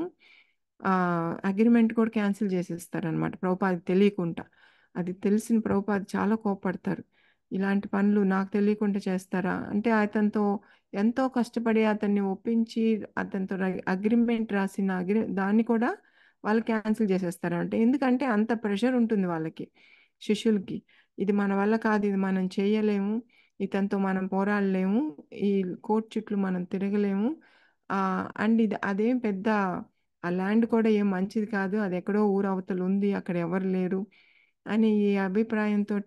అగ్రిమెంట్ కూడా క్యాన్సిల్ చేసేస్తారు అనమాట ప్రభుపాద్ తెలియకుండా. అది తెలిసిన ప్రభుపాద్ చాలా కోపడతారు, ఇలాంటి పనులు నాకు తెలియకుండా చేస్తారా అంటే. అతనితో ఎంతో కష్టపడి అతన్ని ఒప్పించి అతనితో అగ్రిమెంట్ రాసిన దాన్ని కూడా వాళ్ళు క్యాన్సిల్ చేసేస్తారు అంటే. ఎందుకంటే అంత ప్రెషర్ ఉంటుంది వాళ్ళకి, శిష్యులకి. ఇది మన వల్ల కాదు, ఇది మనం చేయలేము, ఇతనితో మనం పోరాడలేము, ఈ కోర్టు చుట్లు మనం తిరగలేము, అండ్ ఇది అదేం పెద్ద, ఆ ల్యాండ్ కూడా ఏం మంచిది కాదు, అది ఎక్కడో ఊరు అవతల ఉంది, అక్కడ ఎవరు లేరు అని ఈ అభిప్రాయంతో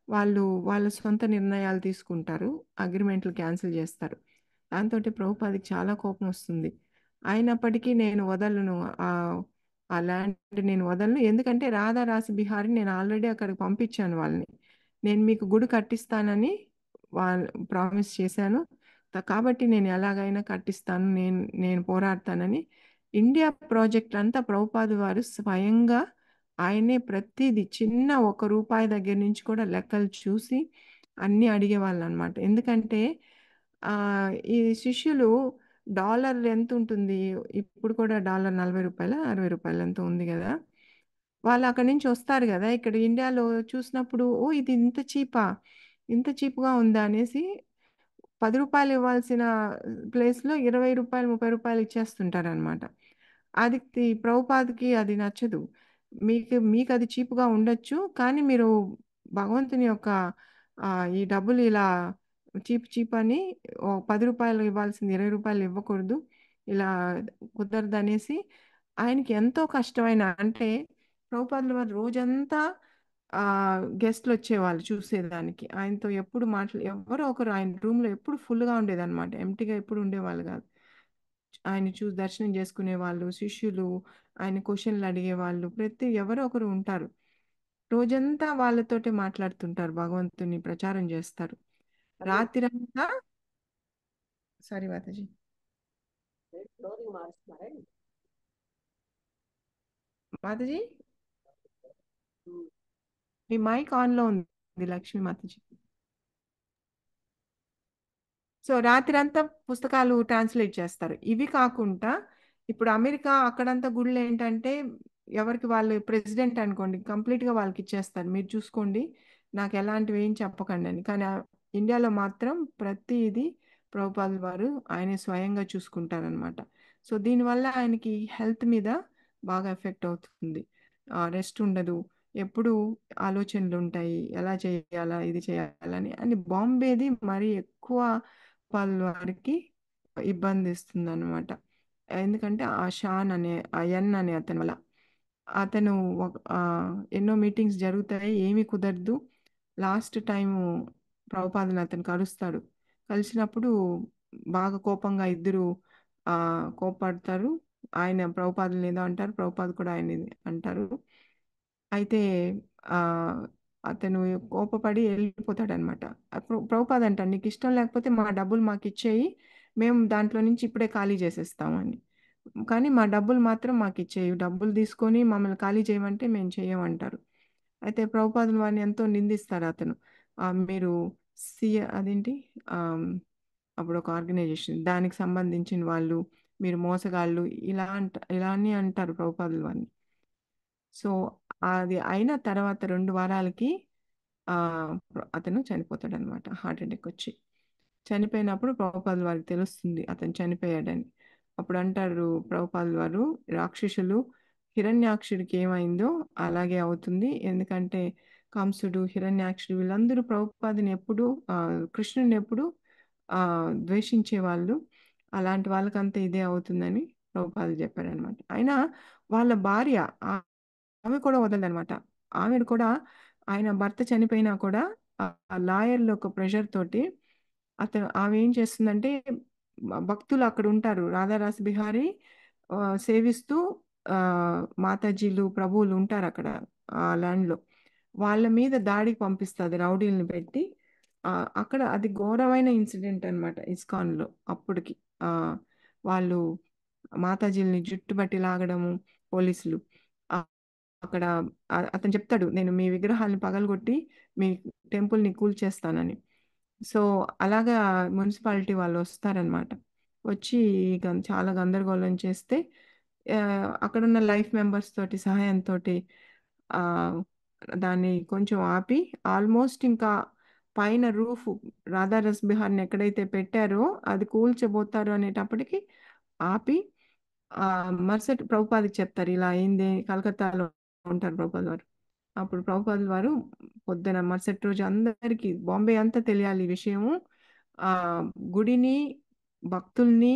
వాళ్ళు వాళ్ళ సొంత నిర్ణయాలు తీసుకుంటారు, అగ్రిమెంట్లు క్యాన్సిల్ చేస్తారు. దాంతో ప్రభుపాదికి చాలా కోపం వస్తుంది. అయినప్పటికీ నేను వదలను, ఆ ఆ ల్యాండ్ నేను వదలను, ఎందుకంటే రాధా రాసి బిహారీ నేను ఆల్రెడీ అక్కడికి పంపించాను వాళ్ళని, నేను మీకు గుడి కట్టిస్తానని వాళ్ళు ప్రామిస్ చేశాను, కాబట్టి నేను ఎలాగైనా కట్టిస్తాను, నేను పోరాడతానని. ఇండియా ప్రాజెక్ట్ అంతా ప్రభుపాదు వారు స్వయంగా ఆయనే ప్రతిదీ చిన్న ₹1 దగ్గర నుంచి కూడా లెక్కలు చూసి అన్నీ అడిగేవాళ్ళు అనమాట. ఎందుకంటే ఈ శిష్యులు డాలర్ ఎంత ఉంటుంది ఇప్పుడు కూడా, డాలర్ ₹40 ₹60 ఎంతో ఉంది కదా, వాళ్ళు అక్కడి నుంచి వస్తారు కదా ఇక్కడ ఇండియాలో చూసినప్పుడు, ఓ ఇది ఇంత చీపా, ఇంత చీప్గా ఉందా అనేసి ₹10 ఇవ్వాల్సిన ప్లేస్లో ₹20 ₹30 ఇచ్చేస్తుంటారనమాట. అది ప్రభుపాద్కి అది నచ్చదు. మీకు అది చీప్గా ఉండొచ్చు, కానీ మీరు భగవంతుని యొక్క ఈ డబ్బులు ఇలా చీప్ అని ₹10 ఇవ్వాల్సింది ₹20 ఇవ్వకూడదు, ఇలా కుదరదు అనేసి ఆయనకి ఎంతో కష్టమైన, అంటే ప్రభుపాదుల వారు రోజంతా గెస్ట్లు వచ్చేవాళ్ళు చూసేదానికి, ఆయనతో ఎప్పుడు ఎవరో ఒకరు ఆయన రూమ్లో ఎప్పుడు ఫుల్గా ఉండేదన్నమాట, ఎంటీగా ఎప్పుడు ఉండేవాళ్ళు కాదు. ఆయన చూసి దర్శనం చేసుకునే వాళ్ళు, శిష్యులు ఆయన క్వశ్చన్లు అడిగేవాళ్ళు, ఎవరో ఒకరు ఉంటారు, రోజంతా వాళ్ళతోటే మాట్లాడుతుంటారు, భగవంతుని ప్రచారం చేస్తారు రాత్రంతా. సారీ మాతాజీ, మాతాజీ మీ మైక్ ఆన్లో ఉంది లక్ష్మీ మాతాజీ. సో రాత్రంతా పుస్తకాలు ట్రాన్స్లేట్ చేస్తారు. ఇవి కాకుండా ఇప్పుడు అమెరికా అక్కడంతా గుళ్ళు ఏంటంటే ఎవరికి వాళ్ళు ప్రెసిడెంట్ అనుకోండి, కంప్లీట్గా వాళ్ళకి ఇచ్చేస్తారు, మీరు చూసుకోండి, నాకు ఎలాంటివి ఏం చెప్పకండి అని. కానీ ఇండియాలో మాత్రం ప్రతిదీ ప్రభుపాదుల వారు ఆయనే స్వయంగా చూసుకుంటారనమాట. సో దీనివల్ల ఆయనకి హెల్త్ మీద బాగా ఎఫెక్ట్ అవుతుంది, రెస్ట్ ఉండదు, ఎప్పుడు ఆలోచనలు ఉంటాయి, ఎలా చేయాలా ఇది చేయాలని. అని బాంబేది మరి ఎక్కువ వాళ్ళ వారికి ఇబ్బంది ఇస్తుంది అనమాట. ఎందుకంటే ఆ షాన్ అనే ఆ ఎన్ అనే అతని వల్ల అతను ఎన్నో మీటింగ్స్ జరుగుతాయి, ఏమీ కుదరదు. లాస్ట్ టైము ప్రభుపాదుని అతను కలుస్తాడు, కలిసినప్పుడు బాగా కోపంగా ఇద్దరు కోపడతారు. ఆయన ప్రభుపాదుని ఏదో అంటారు, ప్రభుపాదు కూడా ఆయన అంటారు. అయితే ఆ అతను కోపపడి వెళ్ళిపోతాడనమాట. ప్రభుపాద్ అంటాడు, నీకు ఇష్టం లేకపోతే మా డబ్బులు మాకు ఇచ్చేయి, మేము దాంట్లో నుంచి ఇప్పుడే ఖాళీ చేసేస్తామని, కానీ మా డబ్బులు మాత్రం మాకు ఇచ్చేయి, డబ్బులు తీసుకొని మమ్మల్ని ఖాళీ చేయమంటే మేము చేయమంటారు. అయితే ప్రభుపాదులు వారిని ఎంతో నిందిస్తారు అతను, మీరు అదేంటి అప్పుడు ఒక ఆర్గనైజేషన్ దానికి సంబంధించిన వాళ్ళు, మీరు మోసగాళ్ళు, ఇలా అని అంటారు ప్రభుపాదులు వారిని. సో అది అయిన తర్వాత 2 వారాలకి ఆ అతను చనిపోతాడు అనమాట, హార్ట్ అటాక్ వచ్చి. చనిపోయినప్పుడు ప్రభుపాదుల వారికి తెలుస్తుంది అతను చనిపోయాడని. అప్పుడు అంటారు ప్రభుపాదుల వారు, రాక్షసులు హిరణ్యాక్షుడికి ఏమైందో అలాగే అవుతుంది, ఎందుకంటే కంసుడు, హిరణ్యాక్షుడు వీళ్ళందరూ ప్రభుపాదుని ఎప్పుడు కృష్ణుని ఎప్పుడు ద్వేషించే వాళ్ళు, అలాంటి వాళ్ళకంతా ఇదే అవుతుందని ప్రభుపాదులు చెప్పారనమాట. అయినా వాళ్ళ భార్య ఆమె కూడా వదలదనమాట. ఆమె కూడా ఆయన భర్త చనిపోయినా కూడా ఆ లాయర్ల ఒక ప్రెషర్ తోటి ఆమె ఏం చేస్తుందంటే, భక్తులు అక్కడ ఉంటారు, రాధారాస్ బిహారీ సేవిస్తూ మాతాజీలు ప్రభువులు ఉంటారు అక్కడ ఆ ల్యాండ్లో, వాళ్ళ మీద దాడికి పంపిస్తుంది రౌడీలను పెట్టి. అక్కడ అది ఘోరమైన ఇన్సిడెంట్ అనమాట ఇస్కాన్లో అప్పటికి. వాళ్ళు మాతాజీల్ని జుట్టు పట్టి లాగడము పోలీసులు. ఆ- అక్కడ అతను చెప్తాడు, నేను మీ విగ్రహాలను పగలగొట్టి మీ టెంపుల్ని కూల్చేస్తానని. సో అలాగా మున్సిపాలిటీ వాళ్ళు వస్తారనమాట. వచ్చి చాలా గందరగోళం చేస్తే అక్కడున్న లైఫ్ మెంబర్స్ తోటి సహాయంతో దాన్ని కొంచెం ఆపి, ఆల్మోస్ట్ ఇంకా పైన రూఫ్ రాధారస్ బిహార్ని ఎక్కడైతే పెట్టారో అది కూల్చబోతారు అనేటప్పటికి ఆపి మరుసటి ప్రభుపాదికి చెప్తారు, ఇలా అయింది. కలకత్తాలో ఉంటారు ప్రభుపాద్ వారు. అప్పుడు ప్రభుపాద్ వారు పొద్దున మరుసటి రోజు అందరికీ బాంబే అంతా తెలియాలి ఈ విషయము. ఆ గుడిని, భక్తుల్ని,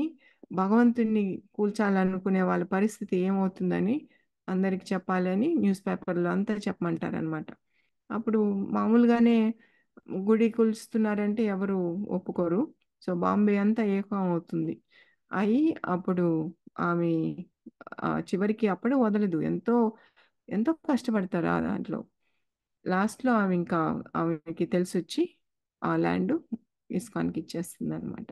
భగవంతుణ్ణి కూల్చాలనుకునే వాళ్ళ పరిస్థితి ఏమవుతుందని అందరికి చెప్పాలని న్యూస్ పేపర్లో అంతా చెప్పమంటారనమాట. అప్పుడు మామూలుగానే గుడి కూల్చుతున్నారంటే ఎవరు ఒప్పుకోరు. సో బాంబే అంతా ఏకం అవుతుంది. అయి అప్పుడు ఆమె చివరికి అప్పుడు వదలదు. ఎంతో ఎంతో కష్టపడతారు ఆ దాంట్లో. లాస్ట్లో ఆమె ఇంకా ఆమెకి తెలిసి వచ్చి ఆ ల్యాండ్ ఇస్కాన్కి ఇచ్చేస్తుంది అనమాట.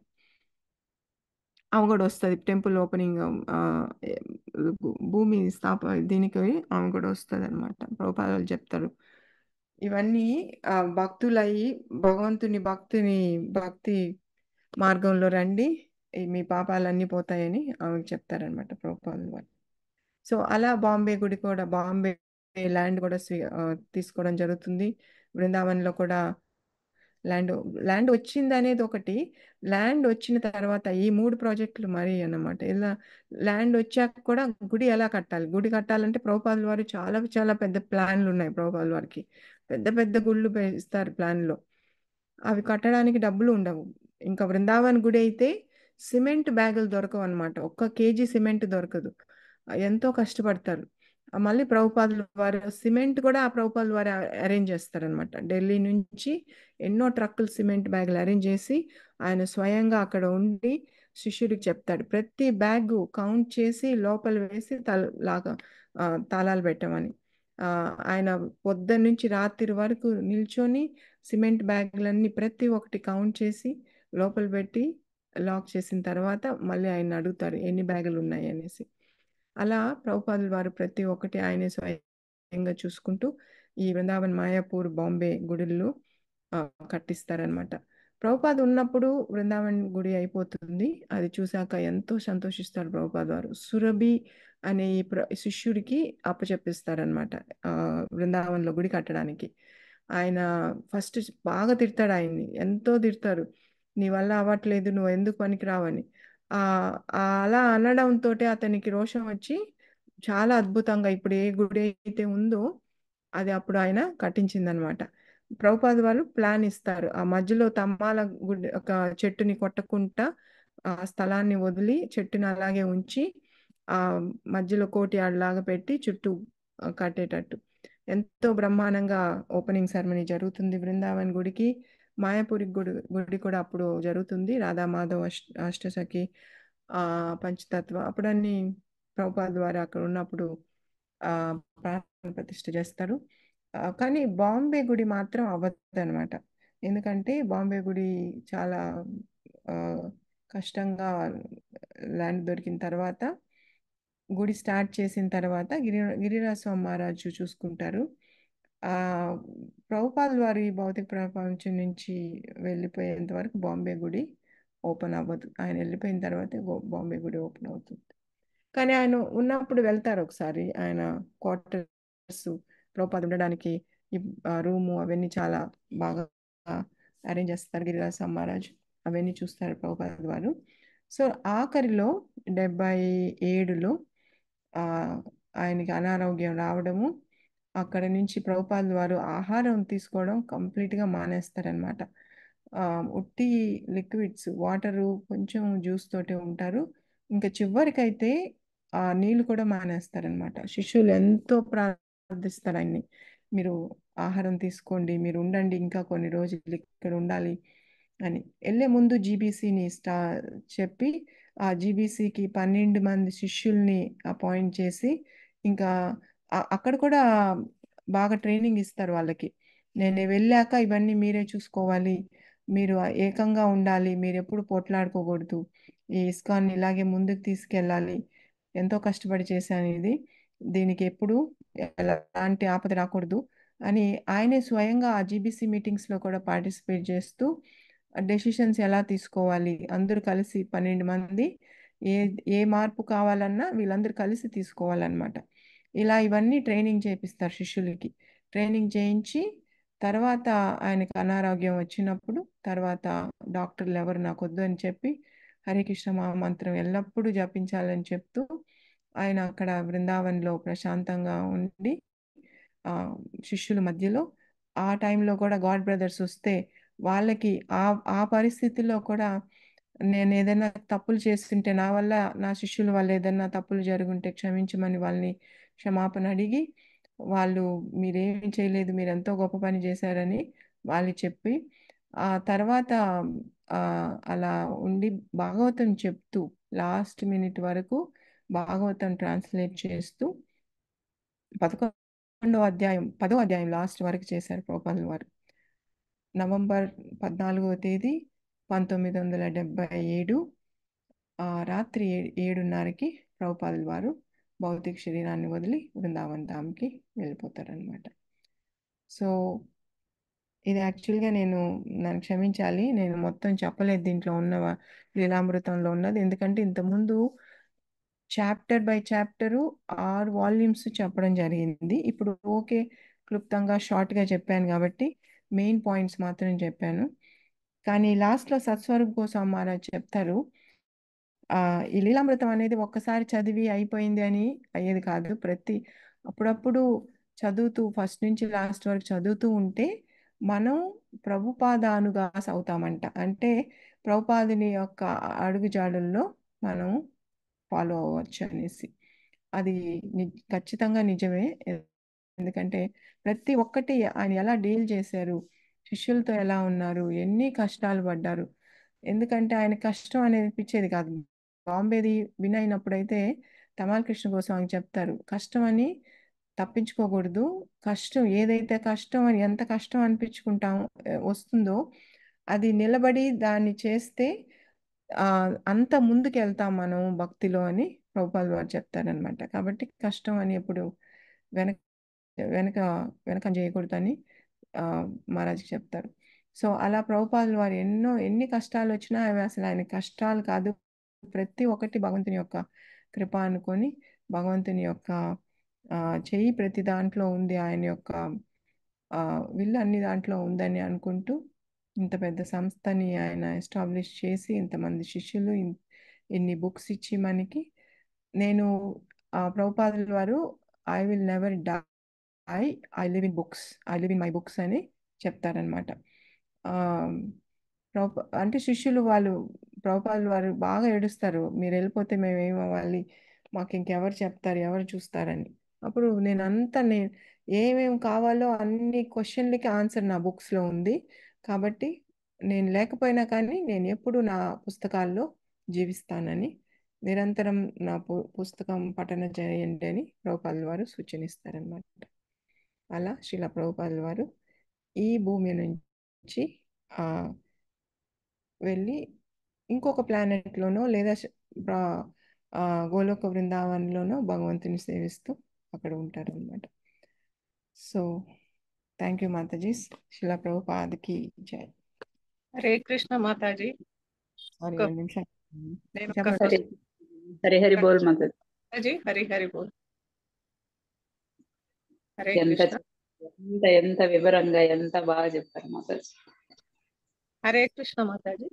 ఆమె కూడా వస్తుంది టెంపుల్ ఓపెనింగ్, భూమి దీనికి ఆమె కూడా వస్తుంది అనమాట. ప్రభుపాదాలు చెప్తారు ఇవన్నీ భక్తులయ్యి భక్తి మార్గంలో రండి, మీ పాపాలన్నీ పోతాయని ఆమెకు చెప్తారనమాట ప్రభుపాదులు వారు. సో అలా బాంబే ల్యాండ్ కూడా తీసుకోవడం జరుగుతుంది. బృందావన్లో కూడా ల్యాండ్ ల్యాండ్ వచ్చింది అనేది ఒకటి. ల్యాండ్ వచ్చిన తర్వాత ఈ 3 ప్రాజెక్టులు మరీ అన్నమాట. ఇలా ల్యాండ్ వచ్చాక కూడా గుడి ఎలా కట్టాలి, గుడి కట్టాలంటే ప్రభుపాదుల వారు చాలా చాలా పెద్ద ప్లాన్లు ఉన్నాయి. ప్రభుపాదుల వారికి పెద్ద పెద్ద గుళ్ళు ఇస్తారు ప్లాన్లో. అవి కట్టడానికి డబ్బులు ఉండవు. ఇంకా బృందావన్ గుడి అయితే సిమెంట్ బ్యాగులు దొరకవు అనమాట. 1 కేజీ సిమెంట్ దొరకదు. ఎంతో కష్టపడతారు. మళ్ళీ ప్రభుపాదుల వారు సిమెంట్ కూడా ఆ ప్రభుపాదుల వారు అరేంజ్ చేస్తారనమాట. ఢిల్లీ నుంచి ఎన్నో ట్రక్కులు సిమెంట్ బ్యాగులు అరేంజ్ చేసి ఆయన స్వయంగా అక్కడ ఉండి శిష్యుడికి చెప్తాడు. ప్రతి బ్యాగ్ కౌంట్ చేసి లోపల వేసి తాళాలు పెట్టమని. ఆయన పొద్దున్న నుంచి రాత్రి వరకు నిల్చొని సిమెంట్ బ్యాగులన్నీ ప్రతి ఒక్కటి కౌంట్ చేసి లోపల పెట్టి లాక్ చేసిన తర్వాత మళ్ళీ ఆయన అడుగుతారు ఎన్ని బ్యాగులు ఉన్నాయి అనేసి. అలా ప్రభుపాదుల వారు ప్రతి ఒక్కటి ఆయనే స్వయంగా చూసుకుంటూ ఈ బృందావన్, మాయాపూర్, బాంబే గుడుల్లో కట్టిస్తారనమాట. ప్రభుపాద్ ఉన్నప్పుడు బృందావన్ గుడి అయిపోతుంది. అది చూశాక ఎంతో సంతోషిస్తారు ప్రభుపాద్ వారు. సురభి అనే ఈ శిష్యుడికి అప్పచెప్పిస్తారనమాట బృందావన్లో గుడి కట్టడానికి. ఆయన ఫస్ట్ బాగా తిడతాడు ఆయన్ని, ఎంతో తిడతారు. నీ వల్ల అవ్వట్లేదు, నువ్వు ఎందుకు పనికి రావని. అలా అనడంతో అతనికి రోషం వచ్చి చాలా అద్భుతంగా ఇప్పుడు ఏ గుడి అయితే ఉందో అది అప్పుడు ఆయన కట్టించిందనమాట. ప్రభుపాద వాళ్ళు ప్లాన్ ఇస్తారు. ఆ మధ్యలో తమ్మాల గుడి ఒక చెట్టుని కొట్టకుండా ఆ స్థలాన్ని వదిలి చెట్టుని అలాగే ఉంచి ఆ మధ్యలో కోటి ఆడలాగా పెట్టి చుట్టూ కట్టేటట్టు ఎంతో బ్రహ్మాండంగా ఓపెనింగ్ సెరమనీ జరుగుతుంది బృందావన్ గుడికి. మాయాపూరి గుడి కూడా అప్పుడు జరుగుతుంది. రాధామాధవ్ అష్టసఖి పంచతత్వ అప్పుడన్నీ ప్రభుపాద వారు అక్కడ ఉన్నప్పుడు ప్రాణ ప్రతిష్ఠ చేస్తారు. కానీ బాంబే గుడి మాత్రం అవ్వదు అనమాట. ఎందుకంటే బాంబే గుడి చాలా కష్టంగా ల్యాండ్ దొరికిన తర్వాత గుడి స్టార్ట్ చేసిన తర్వాత గిరిరాజ్ స్వామి మహారాజు చూసుకుంటారు. ఆ ప్రభుపాదుల వారి భౌతిక ప్రపంచం నుంచి వెళ్ళిపోయేంత వరకు బాంబే గుడి ఓపెన్ అవ్వదు. ఆయన వెళ్ళిపోయిన తర్వాతే బాంబే గుడి ఓపెన్ అవుతుంది. కానీ ఆయన ఉన్నప్పుడు వెళ్తారు ఒకసారి. ఆయన క్వార్టర్స్ ప్రభుపాద ఉండడానికి ఈ రూము అవన్నీ చాలా బాగా అరేంజ్ చేస్తారు గిరిరాజ్ స్వామి మహారాజ్. అవన్నీ చూస్తారు ప్రభుపాద వారు. సో ఆఖరిలో 77లో ఆయనకి అనారోగ్యం రావడము, అక్కడ నుంచి ప్రభుపాదుల వారు ఆహారం తీసుకోవడం కంప్లీట్గా మానేస్తారనమాట. ఉట్టి లిక్విడ్స్, వాటరు, కొంచెం జ్యూస్ తోటి ఉంటారు. ఇంకా చివరికైతే ఆ నీళ్ళు కూడా మానేస్తారనమాట. శిష్యులు ఎంతో ప్రార్థిస్తారు ఆయన్ని, మీరు ఆహారం తీసుకోండి, మీరు ఉండండి, ఇంకా కొన్ని రోజులు ఇక్కడ ఉండాలి అని. వెళ్ళే ముందు జీబీసీని చెప్పి ఆ జీబీసీకి 12 మంది శిష్యుల్ని అపాయింట్ చేసి ఇంకా అక్కడ కూడా బాగా ట్రైనింగ్ ఇస్తారు వాళ్ళకి. నేను వెళ్ళాక ఇవన్నీ మీరే చూసుకోవాలి, మీరు ఏకంగా ఉండాలి, మీరు ఎప్పుడు పోట్లాడుకోకూడదు, ఈ ఇస్కాన్ ఇలాగే ముందుకు తీసుకెళ్ళాలి, ఎంతో కష్టపడి చేశాను ఇది, దీనికి ఎప్పుడు ఎలాంటి ఆపద రాకూడదు అని ఆయనే స్వయంగా ఆ జీబీసీ మీటింగ్స్లో కూడా పార్టిసిపేట్ చేస్తూ డెసిషన్స్ ఎలా తీసుకోవాలి, అందరూ కలిసి 12 మంది ఏ ఏ మార్పు కావాలన్నా వీళ్ళందరూ కలిసి తీసుకోవాలన్నమాట. ఇలా ఇవన్నీ ట్రైనింగ్ చేపిస్తారు శిష్యులకి. ట్రైనింగ్ చేయించి తర్వాత ఆయనకు అనారోగ్యం వచ్చినప్పుడు తర్వాత డాక్టర్లు ఎవరు నాకు వద్దు అని చెప్పి హరికృష్ణ మహామంత్రం ఎల్లప్పుడూ జపించాలని చెప్తూ ఆయన అక్కడ బృందావన్లో ప్రశాంతంగా ఉండి శిష్యుల మధ్యలో ఆ టైంలో కూడా గాడ్ బ్రదర్స్ వస్తే వాళ్ళకి ఆ పరిస్థితిలో కూడా నేను ఏదైనా తప్పులు చేస్తుంటే నా వల్ల నా శిష్యుల వల్ల ఏదైనా తప్పులు జరుగుంటే క్షమించమని వాళ్ళని క్షమాపణ అడిగి వాళ్ళు మీరేం చేయలేదు, మీరు ఎంతో గొప్ప పని చేశారని వాళ్ళు చెప్పి ఆ తర్వాత అలా ఉండి భాగవతం చెప్తూ లాస్ట్ మినిట్ వరకు భాగవతం ట్రాన్స్లేట్ చేస్తూ 10వ అధ్యాయం లాస్ట్ వరకు చేశారు ప్రభుపాదుల వారు. నవంబర్ 14వ తేదీ 1977 రాత్రి 7:30కి ప్రభుపాదుల వారు భౌతిక శరీరాన్ని వదిలి బృందావన్ ధామ్కి వెళ్ళిపోతారనమాట. సో ఇది యాక్చువల్గా నన్ను క్షమించాలి, నేను మొత్తం చెప్పలేదు దీంట్లో ఉన్న లీలామృతంలో ఉన్నది, ఎందుకంటే ఇంతకుముందు చాప్టర్ బై చాప్టరు 6 వాల్యూమ్స్ చెప్పడం జరిగింది. ఇప్పుడు ఓకే క్లుప్తంగా షార్ట్గా చెప్పాను కాబట్టి మెయిన్ పాయింట్స్ మాత్రం చెప్పాను. కానీ లాస్ట్లో సత్స్వరూప్ గోస్వామి మహారాజ్ చెప్తారు, ఈ లీలామృతం అనేది ఒక్కసారి చదివి అయిపోయింది అని అయ్యేది కాదు, అప్పుడప్పుడు చదువుతూ ఫస్ట్ నుంచి లాస్ట్ వరకు చదువుతూ ఉంటే మనం ప్రభుపాదానుగాస్ అవుతామంట. అంటే ప్రభుపాదుని యొక్క అడుగుజాడల్లో మనం ఫాలో అవ్వచ్చు అనేసి. అది ఖచ్చితంగా నిజమే. ఎందుకంటే ప్రతి ఒక్కటి ఆయన ఎలా డీల్ చేశారు, శిష్యులతో ఎలా ఉన్నారు, ఎన్ని కష్టాలు పడ్డారు. ఎందుకంటే ఆయన కష్టం అనేది అనిపించేది కాదు. బాంబేది వినైనప్పుడైతే తమాల్ కృష్ణ గోస్వామి చెప్తారు, కష్టం అని తప్పించుకోకూడదు, కష్టం ఏదైతే కష్టం అని ఎంత కష్టం అనిపించుకుంటాం వస్తుందో అది నిలబడి దాన్ని చేస్తే అంత ముందుకు వెళ్తాం మనం భక్తిలో అని ప్రభుపాద వారు చెప్తారనమాట. కాబట్టి కష్టం అని ఎప్పుడు వెనక వెనక వెనకం చేయకూడదని మహారాజ్ చెప్తారు. సో అలా ప్రభుపాదుల వారు ఎన్ని కష్టాలు వచ్చినా అవి అసలు ఆయన కష్టాలు కాదు, ప్రతి ఒక్కటి భగవంతుని యొక్క కృప అనుకొని భగవంతుని యొక్క చెయ్యి ప్రతి దాంట్లో ఉంది, ఆయన యొక్క విల్లు అన్ని దాంట్లో ఉందని అనుకుంటూ ఇంత పెద్ద సంస్థని ఆయన ఎస్టాబ్లిష్ చేసి ఇంతమంది శిష్యులు ఇన్ని బుక్స్ ఇచ్చి మనకి నేను ప్రభుపాదుల వారు I will never die, I live in books, I live in my books అని చెప్తారనమాట. అంటే శిష్యులు వాళ్ళు ప్రభుపాదుల వారు బాగా ఏడుస్తారు, మీరు వెళ్ళిపోతే మేము ఏమవ్వాలి, మాకు ఇంకెవరు చెప్తారు, ఎవరు చూస్తారని. అప్పుడు నేను ఏమేమి కావాలో అన్ని క్వశ్చన్లకి ఆన్సర్ నా బుక్స్లో ఉంది, కాబట్టి నేను లేకపోయినా కానీ నేను ఎప్పుడు నా పుస్తకాల్లో జీవిస్తానని నిరంతరం నా పుస్తకం పఠన చేయండి అని ప్రభుపాదుల వారు సూచనిస్తారనమాట. అలా శ్రీల ప్రభుపాదుల వారు ఈ భూమి నుంచి వెళ్ళి ఇంకొక ప్లానెట్లోనో లేదా గోలోక బృందావన్లోనో భగవంతుని సేవిస్తూ అక్కడ ఉంటారనమాట. So thank you Mataji. శిలా ప్రభుపాదకి జై. హరే కృష్ణ మాతాజీ. సారీ, 2 నిమిషాలు హరి హరి బోల్ మాతాజీ. హరి హరి బోల్. హరే ఎంత వివరంగా ఎంత బాగా చెప్పారు మాతాజీ. హరే కృష్ణ మాతాజీ.